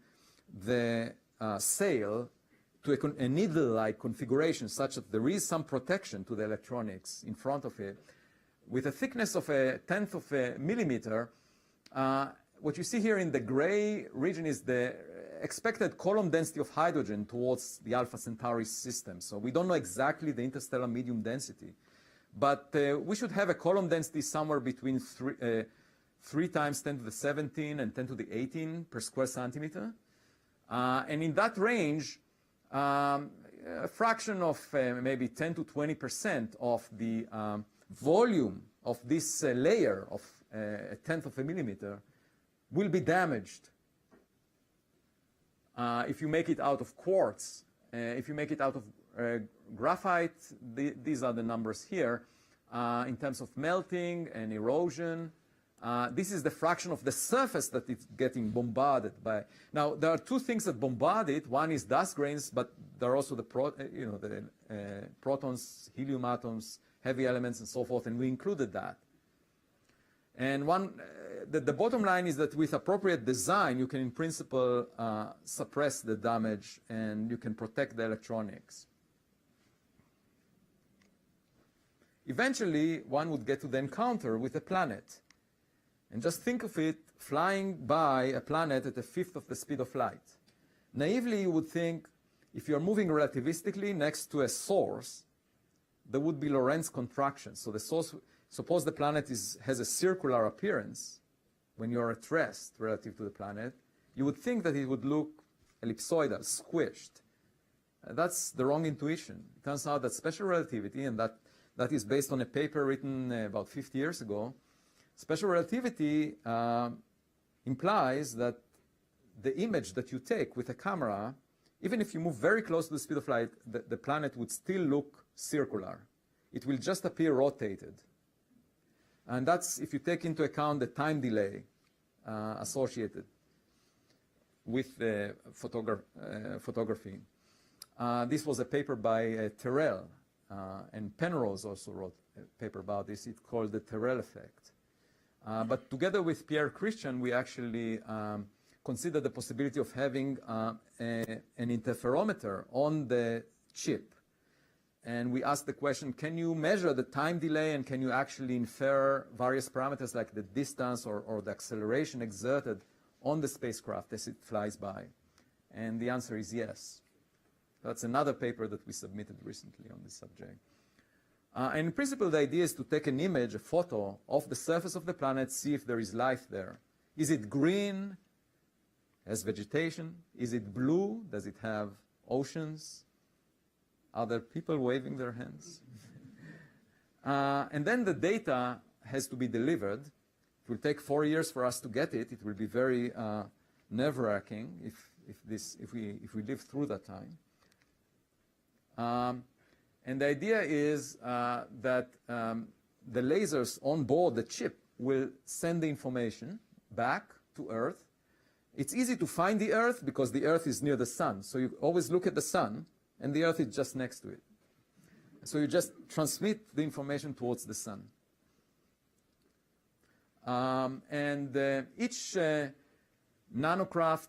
the sail to a needle-like configuration such that there is some protection to the electronics in front of it, with a thickness of 1/10 of a millimeter, what you see here in the gray region is the expected column density of hydrogen towards the Alpha Centauri system. So we don't know exactly the interstellar medium density, but we should have a column density somewhere between 3 times 10 to the 17 and 10 to the 18 per square centimeter. And in that range, a fraction of maybe 10 to 20% of the volume of this layer of 1/10 of a millimeter will be damaged. If you make it out of quartz, if you make it out of graphite, these are the numbers here. In terms of melting and erosion, this is the fraction of the surface that it's getting bombarded by. Now, there are two things that bombard it. One is dust grains, but there are also the protons, helium atoms, heavy elements, and so forth, and we included that. And the bottom line is that with appropriate design, you can, in principle, suppress the damage, and you can protect the electronics. Eventually, one would get to the encounter with a planet. And just think of it flying by a planet at 1/5 of the speed of light. Naively, you would think if you're moving relativistically next to a source, there would be Lorentz contractions. So the source, suppose the planet has a circular appearance when you're at rest relative to the planet, you would think that it would look ellipsoidal, squished. That's the wrong intuition. It turns out that special relativity, and that is based on a paper written about 50 years ago, special relativity implies that the image that you take with a camera, even if you move very close to the speed of light, the planet would still look circular. It will just appear rotated. And that's if you take into account the time delay associated with the photography. This was a paper by Terrell, and Penrose also wrote a paper about this. It's called the Terrell effect. But together with Pierre Christian, we actually consider the possibility of having an interferometer on the chip. And we asked the question, can you measure the time delay, and can you actually infer various parameters like the distance or the acceleration exerted on the spacecraft as it flies by? And the answer is yes. That's another paper that we submitted recently on this subject. And in principle, the idea is to take an image, a photo of the surface of the planet, see if there is life there. Is it green? Has vegetation? Is it blue? Does it have oceans? Are there people waving their hands? And then the data has to be delivered. It will take 4 years for us to get it. It will be very nerve-wracking if we live through that time. And the idea is that the lasers on board the chip will send the information back to Earth. It's easy to find the Earth because the Earth is near the sun. So you always look at the sun, and the Earth is just next to it. So you just transmit the information towards the sun. And each nanocraft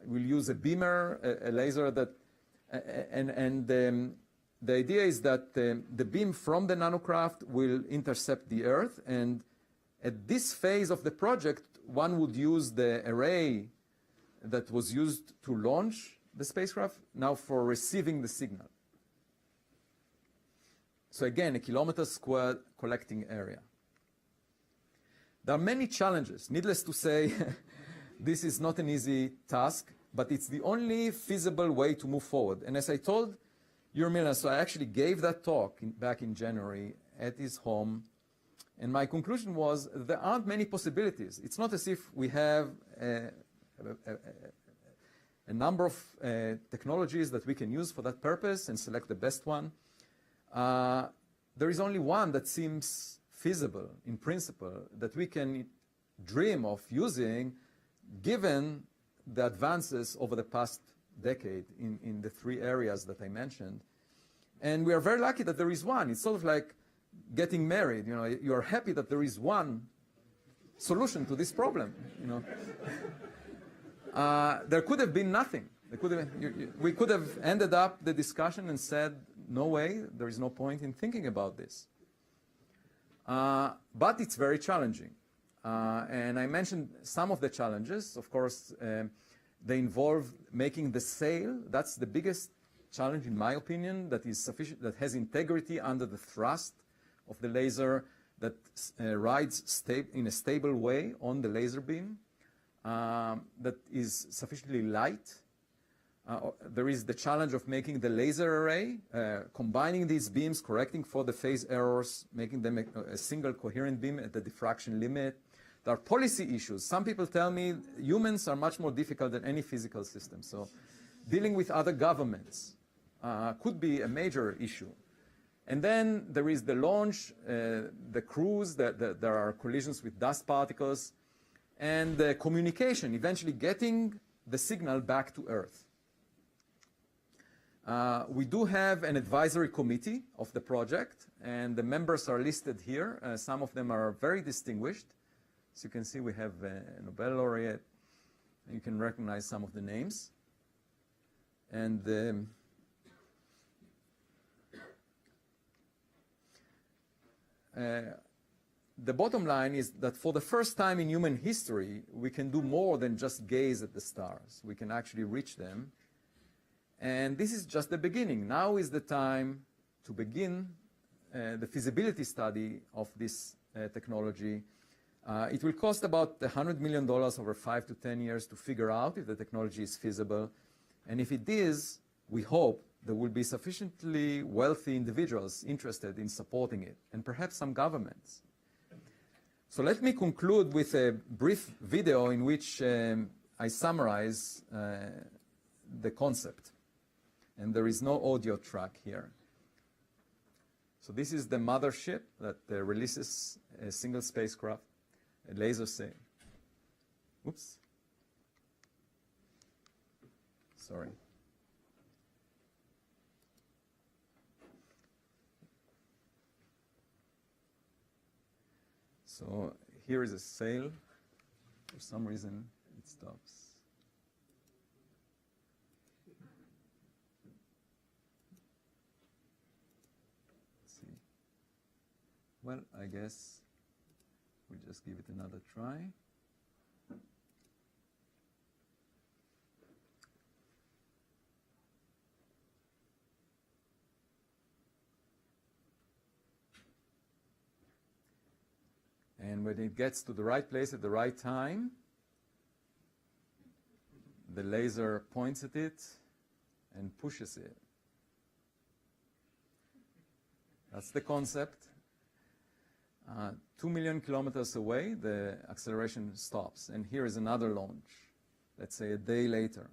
will use a beamer, a laser that, the idea is that the beam from the nanocraft will intercept the Earth, and at this phase of the project, one would use the array that was used to launch the spacecraft now for receiving the signal. So again, a kilometer squared collecting area. There are many challenges. Needless to say, this is not an easy task, but it's the only feasible way to move forward. And as I told Ur Miller, so I actually gave that talk back in January at his home, and my conclusion was there aren't many possibilities. It's not as if we have a number of technologies that we can use for that purpose and select the best one. There is only one that seems feasible in principle that we can dream of using given the advances over the past decade in the 3 areas that I mentioned. And we are very lucky that there is one. It's sort of like getting married. You know, you are happy that there is one solution to this problem. You know, there could have been nothing. We could have ended up the discussion and said, no way, there is no point in thinking about this. But it's very challenging. And I mentioned some of the challenges. Of course, they involve making the sail. That's the biggest challenge, in my opinion, that is sufficient, that has integrity under the thrust of the laser, that rides in a stable way on the laser beam, that is sufficiently light. There is the challenge of making the laser array, combining these beams, correcting for the phase errors, making them a single coherent beam at the diffraction limit. There are policy issues. Some people tell me humans are much more difficult than any physical system. So dealing with other governments could be a major issue. And then there is the launch, the cruise, there are collisions with dust particles, and the communication, eventually getting the signal back to Earth. We do have an advisory committee of the project, and the members are listed here. Some of them are very distinguished. As you can see, we have a Nobel laureate. You can recognize some of the names. And the bottom line is that for the first time in human history, we can do more than just gaze at the stars. We can actually reach them. And this is just the beginning. Now is the time to begin the feasibility study of this technology, it will cost about $100 million over 5 to 10 years to figure out if the technology is feasible. And if it is, we hope there will be sufficiently wealthy individuals interested in supporting it, and perhaps some governments. So let me conclude with a brief video in which I summarize the concept. And there is no audio track here. So this is the mothership that releases a single spacecraft, a laser sail. Oops. Sorry. So here is a sail. For some reason, it stops. Let's see. Well, I guess we'll just give it another try. And when it gets to the right place at the right time, the laser points at it and pushes it. That's the concept. 2 million kilometers away, the acceleration stops. And here is another launch, let's say a day later.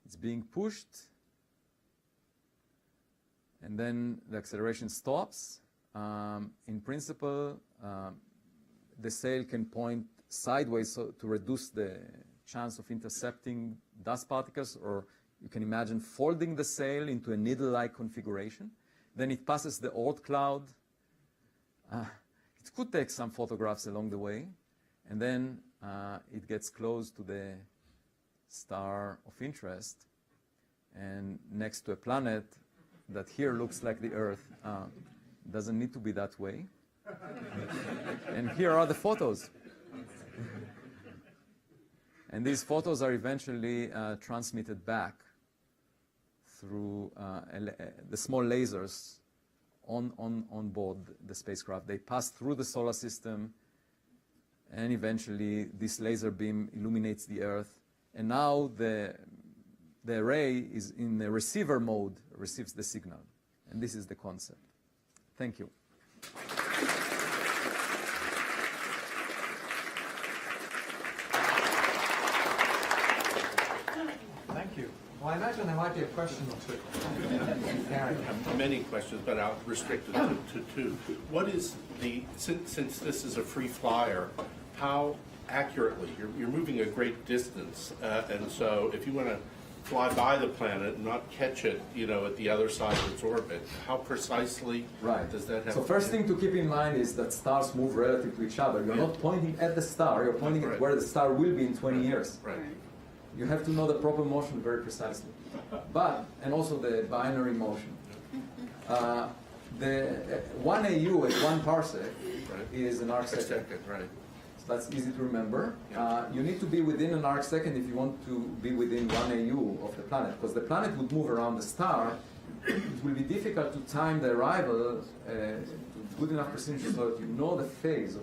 It's being pushed, and then the acceleration stops. In principle, the sail can point sideways so to reduce the chance of intercepting dust particles, or you can imagine folding the sail into a needle-like configuration. Then it passes the Oort cloud. It could take some photographs along the way, and then it gets close to the star of interest, and next to a planet that here looks like the Earth. Doesn't need to be that way. And here are the photos. And these photos are eventually transmitted back through the small lasers on board the spacecraft. They pass through the solar system, and eventually this laser beam illuminates the Earth. And now the array is in the receiver mode, receives the signal. And this is the concept. Thank you. Thank you. Well, I imagine there might be a question or two. I have many questions, but I'll restrict it to two. What is since this is a free flyer, how accurately, you're moving a great distance, and so if you want to fly by the planet and not catch it, at the other side of its orbit, how precisely does that happen? So first thing to keep in mind is that stars move relative to each other. You're not pointing at the star, you're pointing at where the star will be in 20 years. Right. You have to know the proper motion very precisely. And also the binary motion. The 1 AU at 1 parsec is an arc second. Right. That's easy to remember. You need to be within an arc second if you want to be within 1 AU of the planet, because the planet would move around the star. It will be difficult to time the arrival to good enough precision so that you know the phase.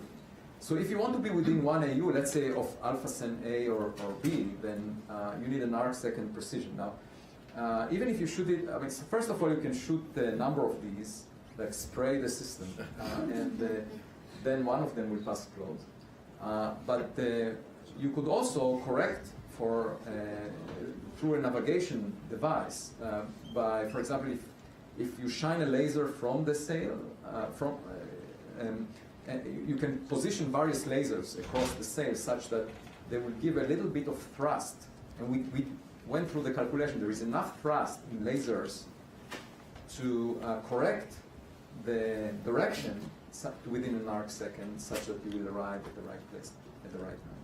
So if you want to be within 1 AU, let's say of alpha cen A or B, then you need an arc second precision. Now, even if you shoot it, so first of all, you can shoot a number of these, like spray the system, and then one of them will pass close. But you could also correct through a navigation device by, for example, if you shine a laser from the sail, you can position various lasers across the sail such that they will give a little bit of thrust. And we went through the calculation. There is enough thrust in lasers to correct the direction within an arc second, such that you will arrive at the right place at the right time.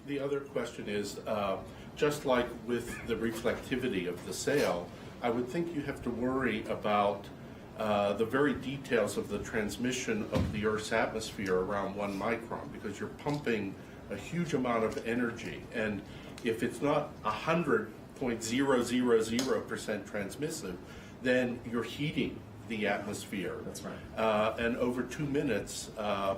The other question is, just like with the reflectivity of the sail, I would think you have to worry about the very details of the transmission of the Earth's atmosphere around 1 micron, because you're pumping a huge amount of energy, and if it's not 100.000% transmissive, then you're heating the atmosphere. That's right. And over 2 minutes, I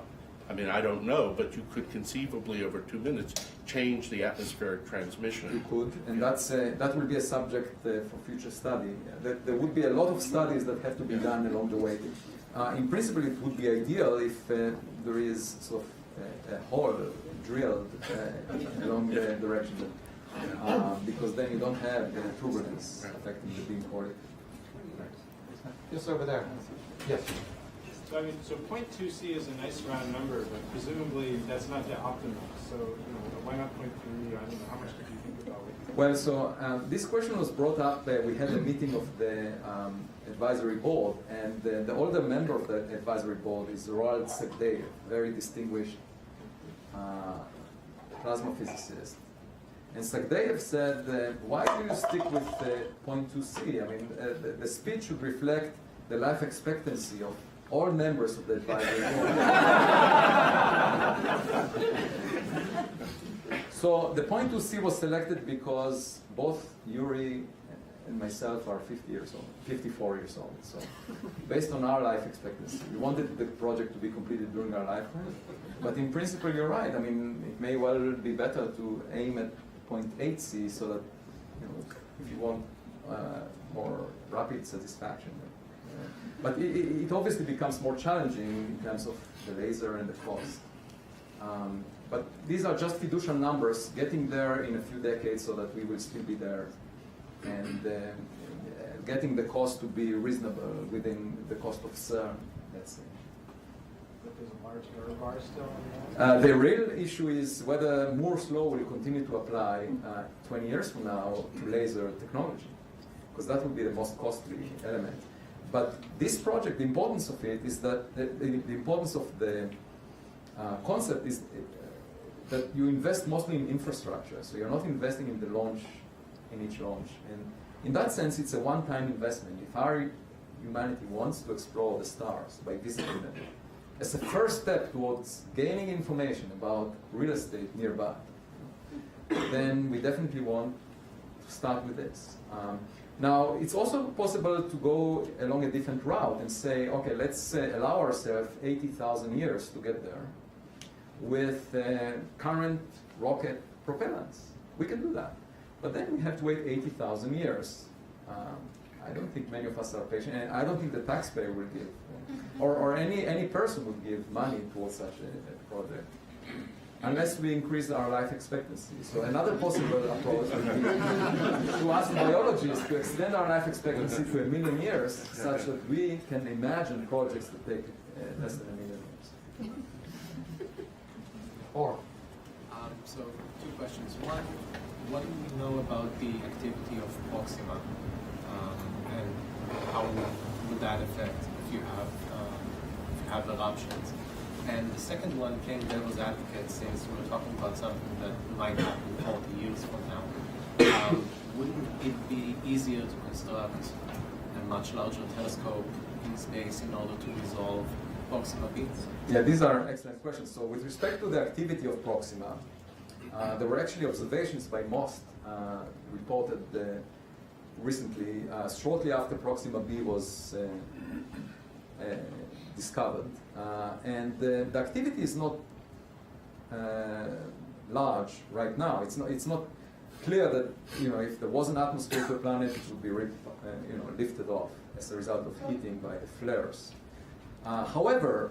mean, I don't know, but you could conceivably, over 2 minutes, change the atmospheric You transmission. could, and that will be a subject for future study. There would be a lot of studies that have to be done along the way. In principle, it would be ideal if there is sort of a hole drilled along the direction, because then you don't have the turbulence affecting the beam quality. Just over there. Yes. So I mean, so 0.2c is a nice round number, but presumably that's not the optimum. So why not 0.3? I don't know, how much did you think about it? Well, so this question was brought up. We had a meeting of the advisory board, and the older member of the advisory board is Roald Segdeyev, very distinguished plasma physicist. And Sagdeyev said, why do you stick with 0.2c? I mean, the speed should reflect the life expectancy of all members of the advisory board. So the 0.2c was selected because both Yuri and myself are 54 years old. So based on our life expectancy, we wanted the project to be completed during our lifetime. But in principle, you're right. I mean, it may well be better to aim at 0.8c so that, if you want more rapid satisfaction. But it obviously becomes more challenging in terms of the laser and the cost. But these are just fiducial numbers, getting there in a few decades so that we will still be there, and getting the cost to be reasonable within the cost of CERN, let's say. But there's a large error bar still on The real issue is whether Moore's law will continue to apply 20 years from now to laser technology, because that would be the most costly element. But this project, the importance of it is that the importance of the concept is that you invest mostly in infrastructure, so you're not investing in the launch, in each launch. And in that sense, it's a one-time investment. If our humanity wants to explore the stars by visiting them, as a first step towards gaining information about real estate nearby, then we definitely want to start with this. Now, it's also possible to go along a different route and say, okay, let's allow ourselves 80,000 years to get there with current rocket propellants. We can do that. But then we have to wait 80,000 years. I don't think many of us are patient, and I don't think the taxpayer will give, or any person would give money towards such a project, unless we increase our life expectancy. So another possible approach would be to ask biologists to extend our life expectancy to 1 million years, such that we can imagine projects that take less than 1 million years. Or So, two questions. One, what do we know about the activity of Proxima, and how would that affect if you have eruptions? And the second one, playing devil's advocate, since we're talking about something that might happen 40 years from now, wouldn't it be easier to construct a much larger telescope in space in order to resolve Proxima beams? Yeah, these are excellent questions. So with respect to the activity of Proxima, there were actually observations by MOST reported recently, shortly after Proxima B was discovered. And the activity is not large right now. It's not clear that if there was an atmosphere to the planet, it would be lifted off as a result of heating by the flares. However,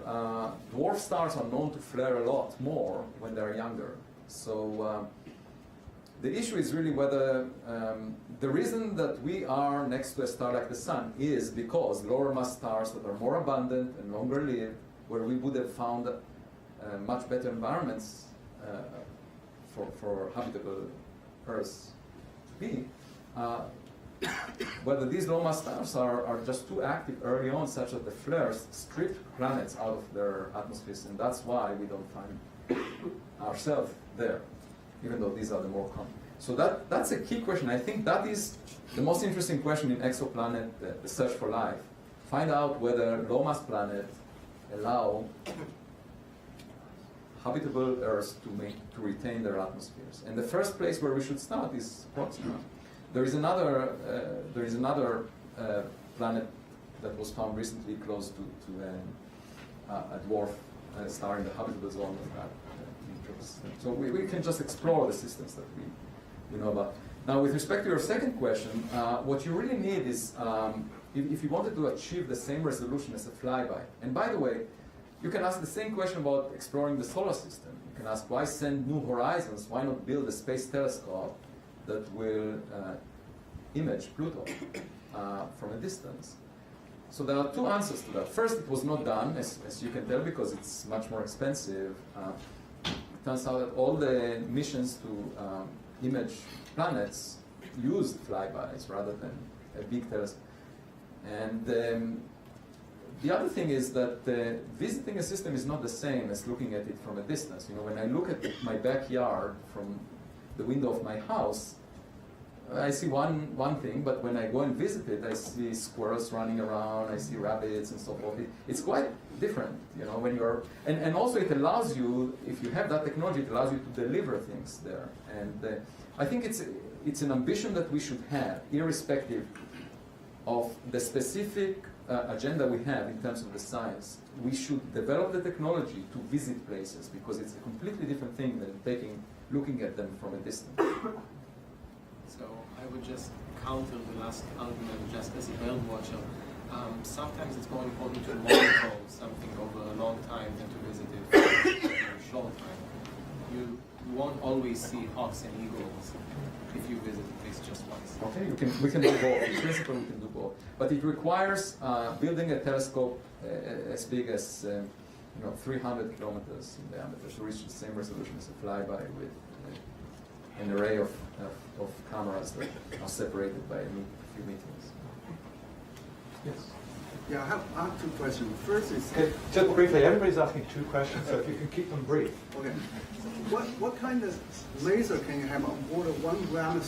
dwarf stars are known to flare a lot more when they're younger. So the issue is really whether the reason that we are next to a star like the Sun is because lower mass stars that are more abundant and longer lived, where we would have found much better environments for habitable Earths to be, whether these low mass stars are just too active early on, such that the flares strip planets out of their atmospheres, and that's why we don't find ourselves there, even though these are the more common. So that's a key question. I think that is the most interesting question in exoplanet, the search for life. Find out whether low mass planets allow habitable Earths to retain their atmospheres. And the first place where we should start is Proxima. There is another planet that was found recently close to a dwarf star in the habitable zone of that interest. So we can just explore the systems that we know about. Now, with respect to your second question, what you really need is, if you wanted to achieve the same resolution as a flyby, and by the way, you can ask the same question about exploring the solar system. You can ask, why send new horizons? Why not build a space telescope that will image Pluto from a distance? So there are two answers to that. First, it was not done, as you can tell, because it's much more expensive. It turns out that all the missions to image planets used flybys rather than a big telescope. And the other thing is that visiting a system is not the same as looking at it from a distance. You know, when I look at my backyard from the window of my house, I see one thing, but when I go and visit it, I see squirrels running around, I see rabbits and so forth. It's quite different, you know, when you're, and also it allows you, if you have that technology, it allows you to deliver things there. And I think it's an ambition that we should have, irrespective of the specific agenda we have in terms of the science. We should develop the technology to visit places, because it's a completely different thing than looking at them from a distance. So I would just counter the last argument just as a bird watcher. Sometimes it's more important to monitor something over a long time than to visit it for a short time. You won't always see hawks and eagles if you visit a place just once. Okay, we can do both. In principle, we can do both. But it requires building a telescope as big as 300 kilometers in diameter to reach the same resolution as a flyby with an array of cameras that are separated by a few meters. Yes. Yeah, I have two questions. First is... Okay, just briefly, everybody's asking 2 questions, so if you can keep them brief. Okay. What kind of laser can you have on board a 1 gram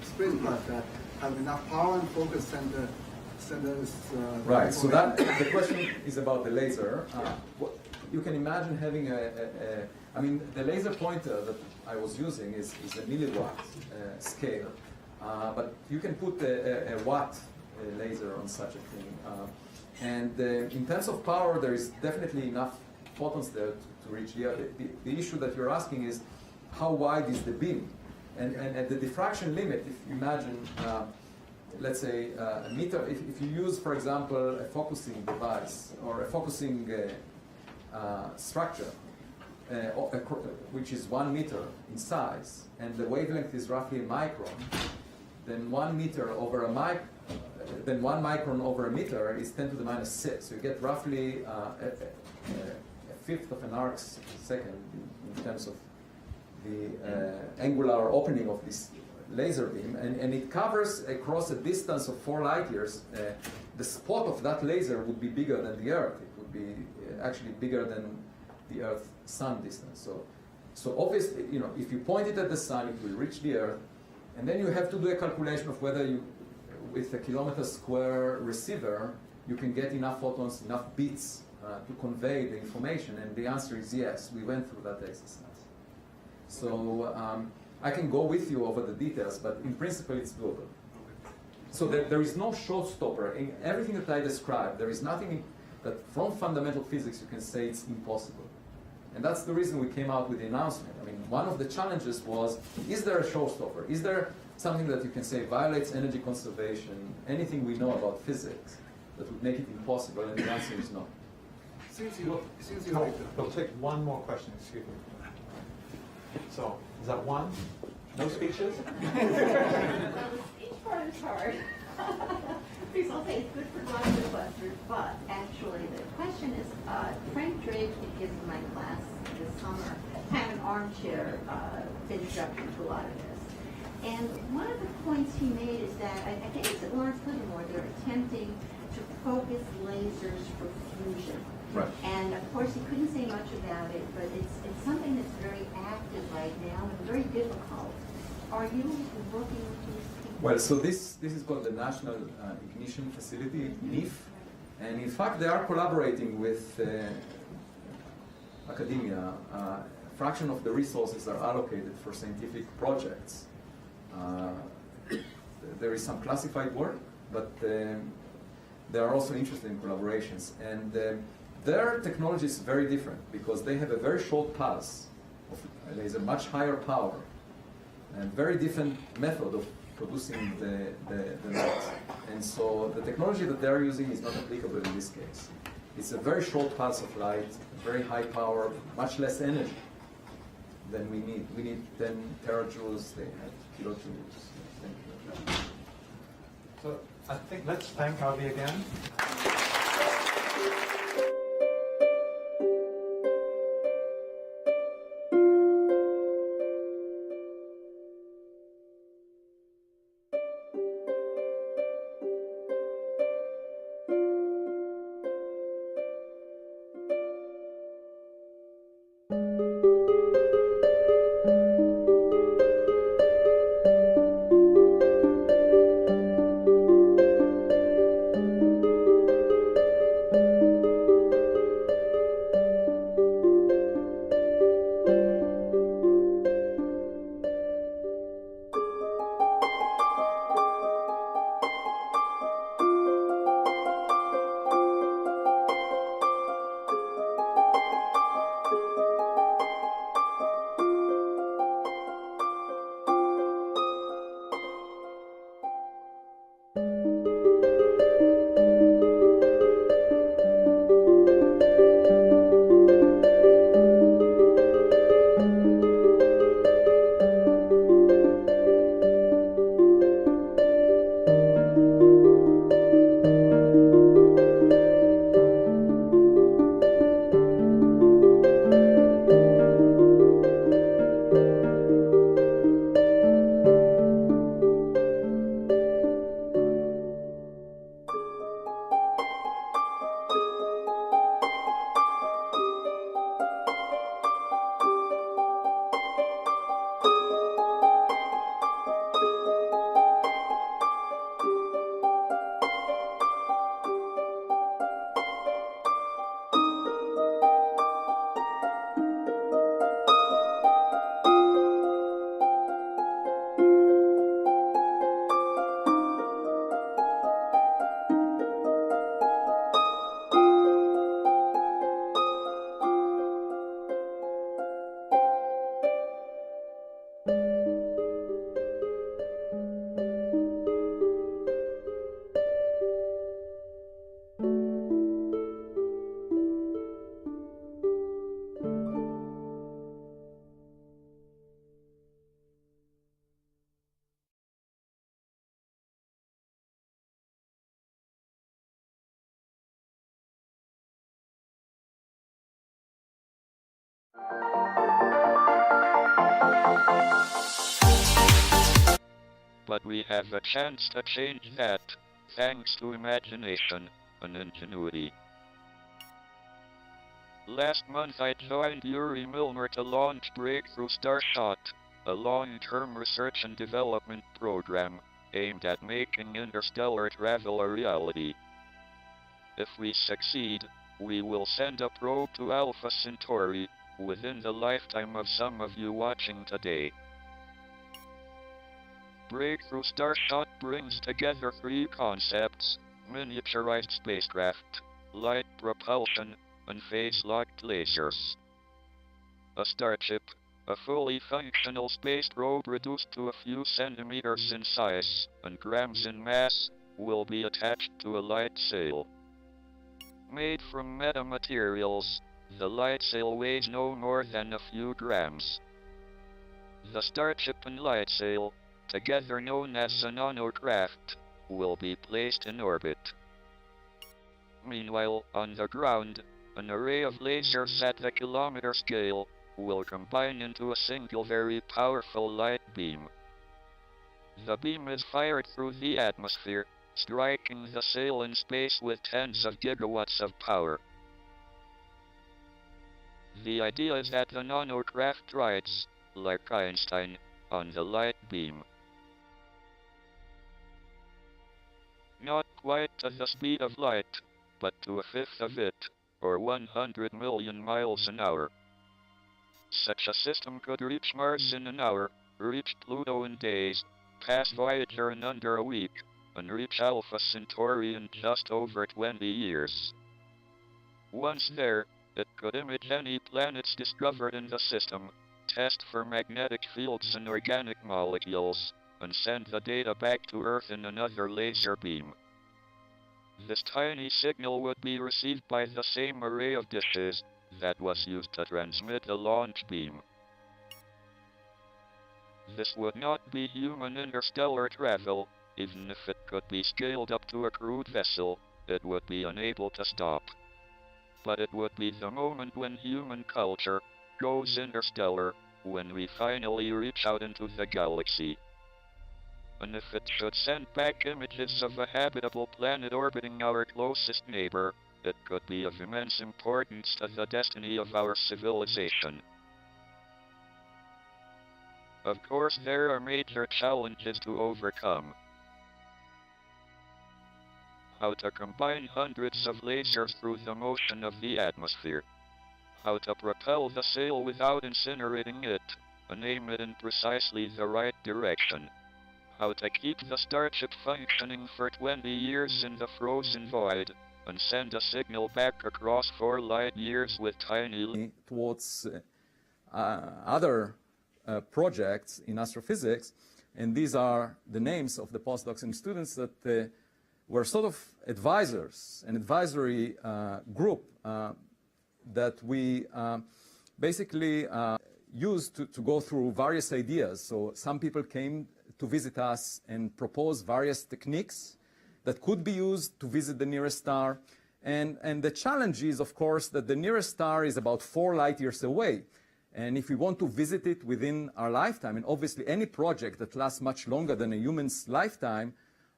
spring like that, have enough power and focus and send us... Right, so the question is about the laser. You can imagine having I mean, the laser pointer that I was using is a milliwatt scale, but you can put a watt laser on such a thing. And in terms of power, there is definitely enough photons there to reach the Earth. The issue that you're asking is, how wide is the beam? And at the diffraction limit, if you imagine, let's say, a meter, if you use, for example, a focusing device or a focusing structure, which is 1 meter in size, and the wavelength is roughly a micron, then 1 meter over a then 1 micron over a meter is 10 to the minus 6. So you get roughly a fifth of an arc second in terms of the angular opening of this laser beam, and it covers across a distance of 4 light years. The spot of that laser would be bigger than the Earth. It would be actually bigger than the Earth-Sun distance. So obviously, if you point it at the Sun, it will reach the Earth, and then you have to do a calculation of whether you, with a kilometer square receiver, you can get enough photons, enough bits to convey the information, and the answer is yes. We went through that exercise. So I can go with you over the details, but in principle, it's doable. So there is no showstopper. In everything that I described, there is nothing that from fundamental physics you can say it's impossible. And that's the reason we came out with the announcement. I mean, one of the challenges was, is there a showstopper? Is there something that you can say violates energy conservation, anything we know about physics that would make it impossible? And the answer is no. We'll take one more question, excuse me. So, is that one? No speeches? Well, the speech part is hard. Please, I'll say it's good for drawing the clusters, but actually the question is, Frank Drake, who gives my class this summer, kind of an armchair introduction to a lot of this. And one of the points he made is that, I think it's at Lawrence Livermore, they're attempting to focus lasers for fusion. Right. And of course, he couldn't say much about it, but it's something that's very active right now and very difficult. Are you working with these people? Well, so this is called the National Ignition Facility, NIF, and in fact they are collaborating with academia. A fraction of the resources are allocated for scientific projects. There is some classified work, but they are also interested in collaborations. And their technology is very different because they have a very short pulse of laser, much higher power, and very different method of producing the light. And so the technology that they're using is not applicable in this case. It's a very short pulse of light, very high power, much less energy than we need. We need 10 terajoules, they have kilojoules. So I think let's thank Avi again. But we have a chance to change that, thanks to imagination and ingenuity. Last month I joined Yuri Milner to launch Breakthrough Starshot, a long-term research and development program aimed at making interstellar travel a reality. If we succeed, we will send a probe to Alpha Centauri within the lifetime of some of you watching today. Breakthrough Starshot brings together three concepts: miniaturized spacecraft, light propulsion, and phase-locked lasers. A Starship, a fully functional space probe reduced to a few centimeters in size and grams in mass, will be attached to a light sail. Made from metamaterials, the light sail weighs no more than a few grams. The Starship and light sail, together known as a nanocraft, will be placed in orbit. Meanwhile, on the ground, an array of lasers at the kilometer scale will combine into a single very powerful light beam. The beam is fired through the atmosphere, striking the sail in space with tens of gigawatts of power. The idea is that the nanocraft rides, like Einstein, on the light beam. Not quite to the speed of light, but to a fifth of it, or 100 million miles an hour. Such a system could reach Mars in an hour, reach Pluto in days, pass Voyager in under a week, and reach Alpha Centauri in just over 20 years. Once there, it could image any planets discovered in the system, test for magnetic fields and organic molecules, and send the data back to Earth in another laser beam. This tiny signal would be received by the same array of dishes that was used to transmit the launch beam. This would not be human interstellar travel. Even if it could be scaled up to a crewed vessel, it would be unable to stop. But it would be the moment when human culture goes interstellar, when we finally reach out into the galaxy. And if it should send back images of a habitable planet orbiting our closest neighbor, it could be of immense importance to the destiny of our civilization. Of course, there are major challenges to overcome. How to combine hundreds of lasers through the motion of the atmosphere. How to propel the sail without incinerating it, and aim it in precisely the right direction. How to keep the starship functioning for 20 years in the frozen void, and send a signal back across 4 light years with tiny towards other projects in astrophysics, and these are the names of the postdocs and students that were sort of advisors, an advisory group that we basically used to go through various ideas. So some people came to visit us and propose various techniques that could be used to visit the nearest star. And the challenge is, of course, that the nearest star is about 4 light years away. And if we want to visit it within our lifetime, and obviously any project that lasts much longer than a human's lifetime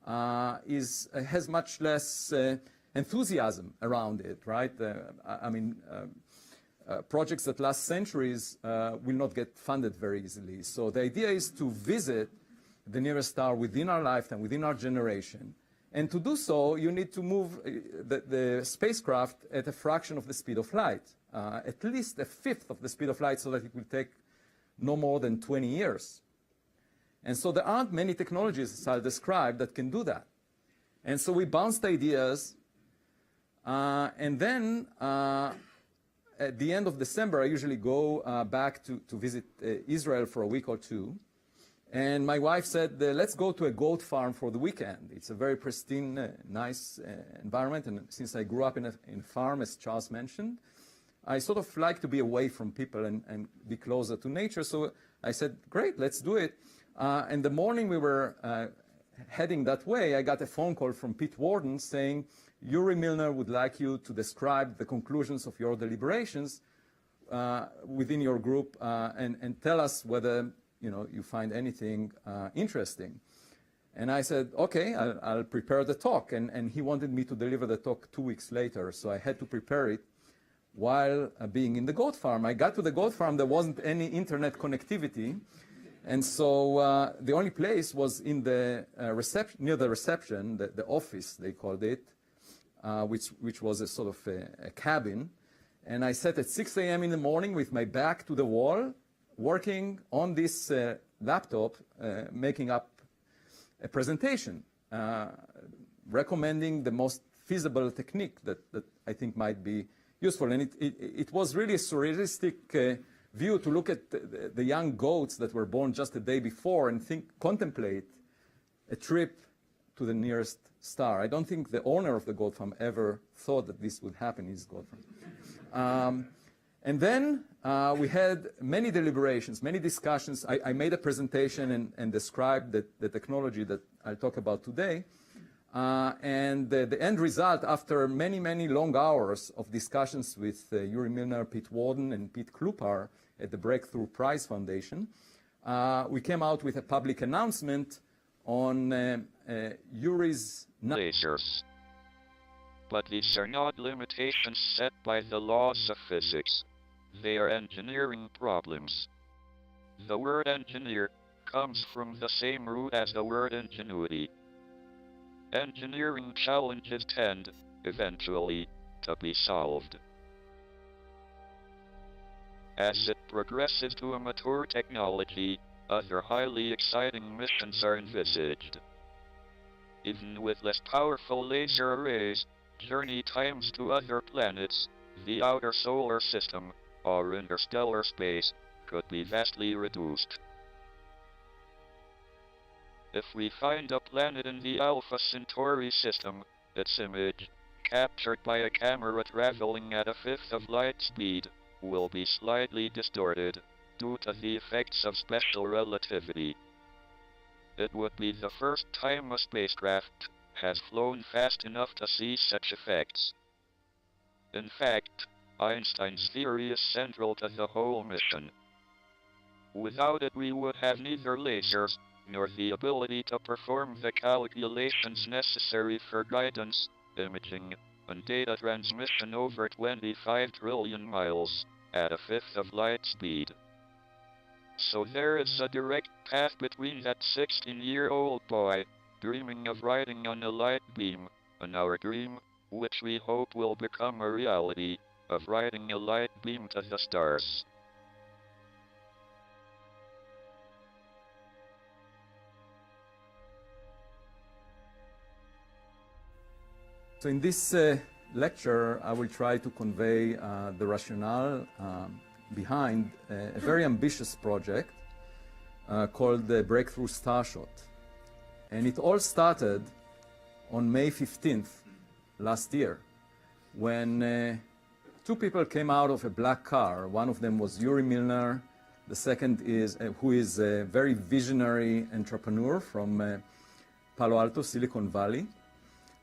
has much less enthusiasm around it, right? Projects that last centuries will not get funded very easily. So the idea is to visit the nearest star within our lifetime, within our generation. And to do so, you need to move the spacecraft at a fraction of the speed of light, at least a fifth of the speed of light, so that it will take no more than 20 years. And so there aren't many technologies, as I'll describe, that can do that. And so we bounced ideas, and then at the end of December, I usually go back to visit Israel for a week or two. And my wife said, let's go to a goat farm for the weekend. It's a very pristine, nice environment. And since I grew up in a farm, as Charles mentioned, I sort of like to be away from people and be closer to nature. So I said, great, let's do it. And the morning we were heading that way, I got a phone call from Pete Warden saying, Yuri Milner would like you to describe the conclusions of your deliberations within your group and tell us whether you find anything interesting. And I said, okay, I'll prepare the talk. And he wanted me to deliver the talk 2 weeks later, so I had to prepare it while being in the goat farm. I got to the goat farm, there wasn't any internet connectivity. And so the only place was in the near the reception, the office, they called it, which was a sort of a cabin. And I sat at 6 a.m. in the morning with my back to the wall, working on this laptop, making up a presentation, recommending the most feasible technique that I think might be useful. And it was really a surrealistic view to look at the young goats that were born just the day before and contemplate a trip to the nearest star. I don't think the owner of the goat farm ever thought that this would happen in his goat farm. And then we had many deliberations, many discussions. I made a presentation and described the technology that I'll talk about today. And the end result, after many, many long hours of discussions with Yuri Milner, Pete Warden, and Pete Klupar at the Breakthrough Prize Foundation, we came out with a public announcement on Yuri's lasers. But these are not limitations set by the laws of physics. They are engineering problems. The word engineer comes from the same root as the word ingenuity. Engineering challenges tend, eventually, to be solved. As it progresses to a mature technology, other highly exciting missions are envisaged. even with less powerful laser arrays, journey times to other planets, the outer solar system, or interstellar space, could be vastly reduced. If we find a planet in the Alpha Centauri system, its image, captured by a camera traveling at a fifth of light speed, will be slightly distorted, due to the effects of special relativity. It would be the first time a spacecraft has flown fast enough to see such effects. In fact, Einstein's theory is central to the whole mission. Without it, we would have neither lasers, nor the ability to perform the calculations necessary for guidance, imaging, and data transmission over 25 trillion miles, at a fifth of light speed. So there is a direct path between that 16-year-old boy, dreaming of riding on a light beam, and our dream, which we hope will become a reality, of riding a light beam to the stars. So in this lecture, I will try to convey the rationale behind a very ambitious project called the Breakthrough Starshot. And it all started on May 15th last year, when two people came out of a black car. One of them was Yuri Milner. The second is, who is a very visionary entrepreneur from Palo Alto, Silicon Valley.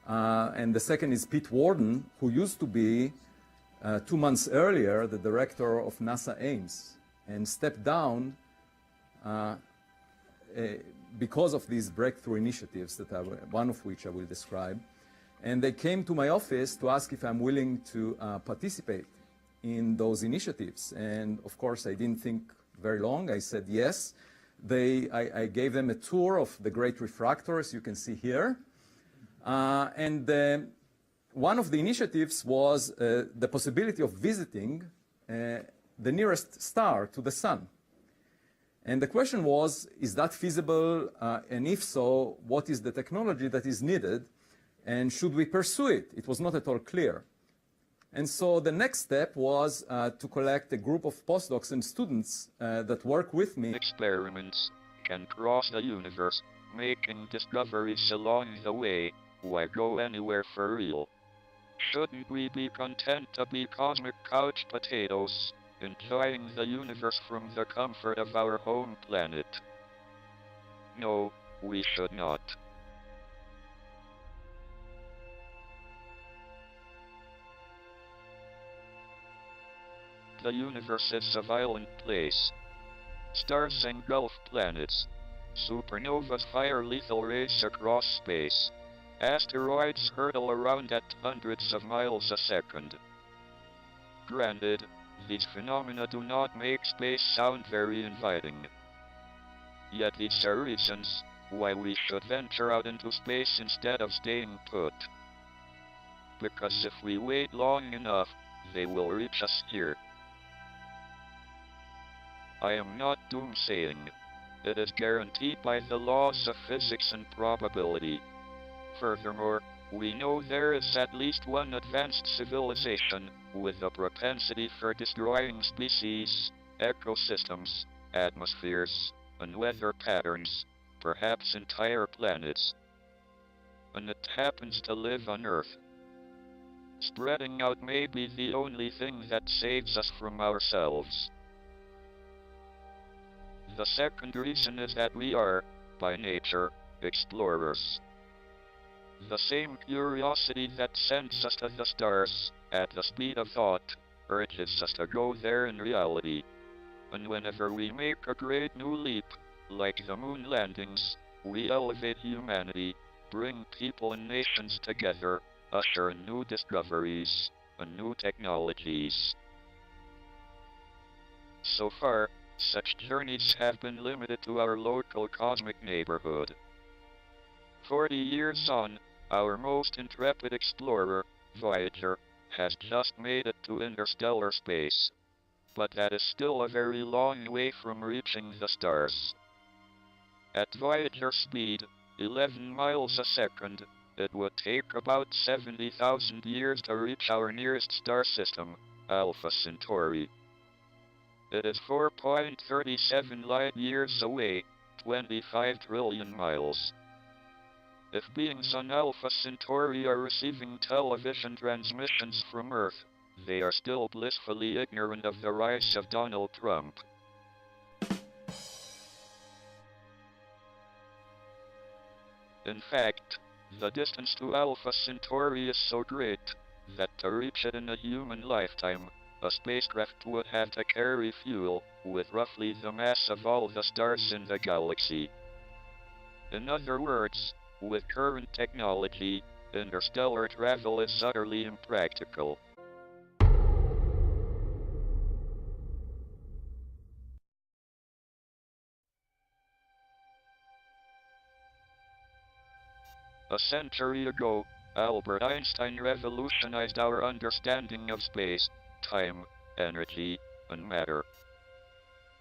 And the second is Pete Worden, who used to be 2 months earlier the director of NASA Ames, and stepped down because of these breakthrough initiatives, one of which I will describe. And they came to my office to ask if I'm willing to participate in those initiatives. And of course, I didn't think very long. I said yes. I gave them a tour of the Great Refractor, as you can see here. One of the initiatives was the possibility of visiting the nearest star to the sun. And the question was, is that feasible? And if so, what is the technology that is needed? And should we pursue it? It was not at all clear. And so the next step was to collect a group of postdocs and students that work with me. Experiments can cross the universe, making discoveries along the way. Why go anywhere for real? Shouldn't we be content to be cosmic couch potatoes, enjoying the universe from the comfort of our home planet? No, we should not. The universe is a violent place. Stars engulf planets. Supernovas fire lethal rays across space. Asteroids hurtle around at hundreds of miles a second. Granted, these phenomena do not make space sound very inviting. Yet these are reasons why we should venture out into space instead of staying put. Because if we wait long enough, they will reach us here. I am not doomsaying. It is guaranteed by the laws of physics and probability. Furthermore, we know there is at least one advanced civilization with a propensity for destroying species, ecosystems, atmospheres, and weather patterns, perhaps entire planets. And it happens to live on Earth. Spreading out may be the only thing that saves us from ourselves. The second reason is that we are, by nature, explorers. The same curiosity that sends us to the stars, at the speed of thought, urges us to go there in reality. And whenever we make a great new leap, like the moon landings, we elevate humanity, bring people and nations together, usher in new discoveries, and new technologies. So far, such journeys have been limited to our local cosmic neighborhood. 40 years on, our most intrepid explorer, Voyager, has just made it to interstellar space. But that is still a very long way from reaching the stars. At Voyager speed, 11 miles a second, it would take about 70,000 years to reach our nearest star system, Alpha Centauri. It is 4.37 light years away, 25 trillion miles. If beings on Alpha Centauri are receiving television transmissions from Earth, they are still blissfully ignorant of the rise of Donald Trump. In fact, the distance to Alpha Centauri is so great that to reach it in a human lifetime, a spacecraft would have to carry fuel with roughly the mass of all the stars in the galaxy. In other words, with current technology, interstellar travel is utterly impractical. A century ago, Albert Einstein revolutionized our understanding of space, time, energy, and matter.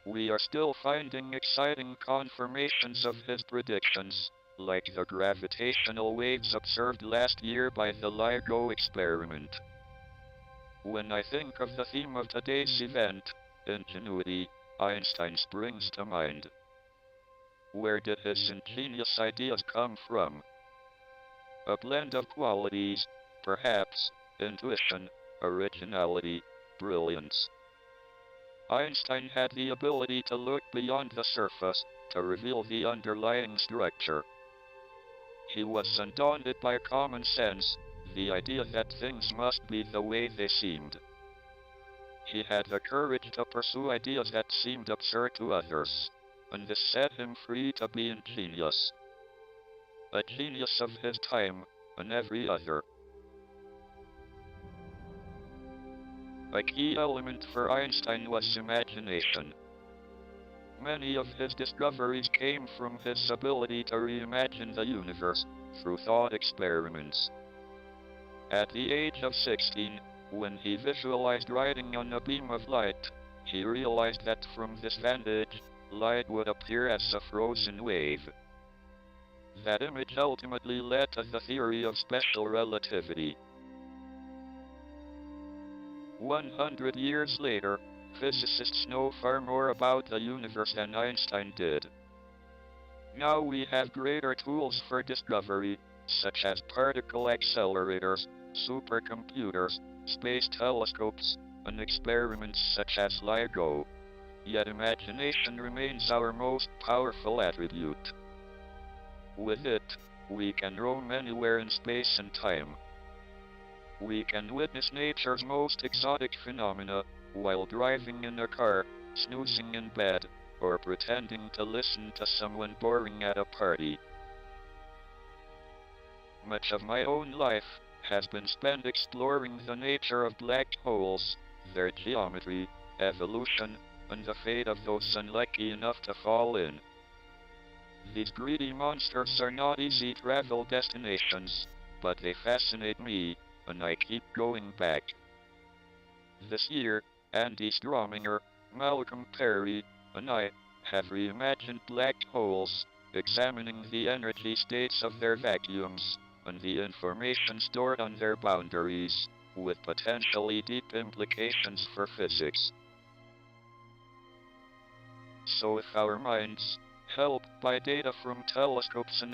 We are still finding exciting confirmations of his predictions, like the gravitational waves observed last year by the LIGO experiment. When I think of the theme of today's event, ingenuity, Einstein springs to mind. Where did his ingenious ideas come from? A blend of qualities, perhaps, intuition, originality, brilliance. Einstein had the ability to look beyond the surface, to reveal the underlying structure. He was undaunted by common sense, the idea that things must be the way they seemed. He had the courage to pursue ideas that seemed absurd to others, and this set him free to be ingenious. A genius of his time, and every other. A key element for Einstein was imagination. Many of his discoveries came from his ability to reimagine the universe through thought experiments. At the age of 16, when he visualized riding on a beam of light, he realized that from this vantage, light would appear as a frozen wave. That image ultimately led to the theory of special relativity. 100 years later, physicists know far more about the universe than Einstein did. Now we have greater tools for discovery, such as particle accelerators, supercomputers, space telescopes, and experiments such as LIGO. Yet imagination remains our most powerful attribute. With it, we can roam anywhere in space and time. We can witness nature's most exotic phenomena, while driving in a car, snoozing in bed, or pretending to listen to someone boring at a party. Much of my own life has been spent exploring the nature of black holes, their geometry, evolution, and the fate of those unlucky enough to fall in. These greedy monsters are not easy travel destinations, but they fascinate me, and I keep going back. This year, Andy Strominger, Malcolm Perry, and I have reimagined black holes, examining the energy states of their vacuums, and the information stored on their boundaries, with potentially deep implications for physics. So if our minds, helped by data from telescopes and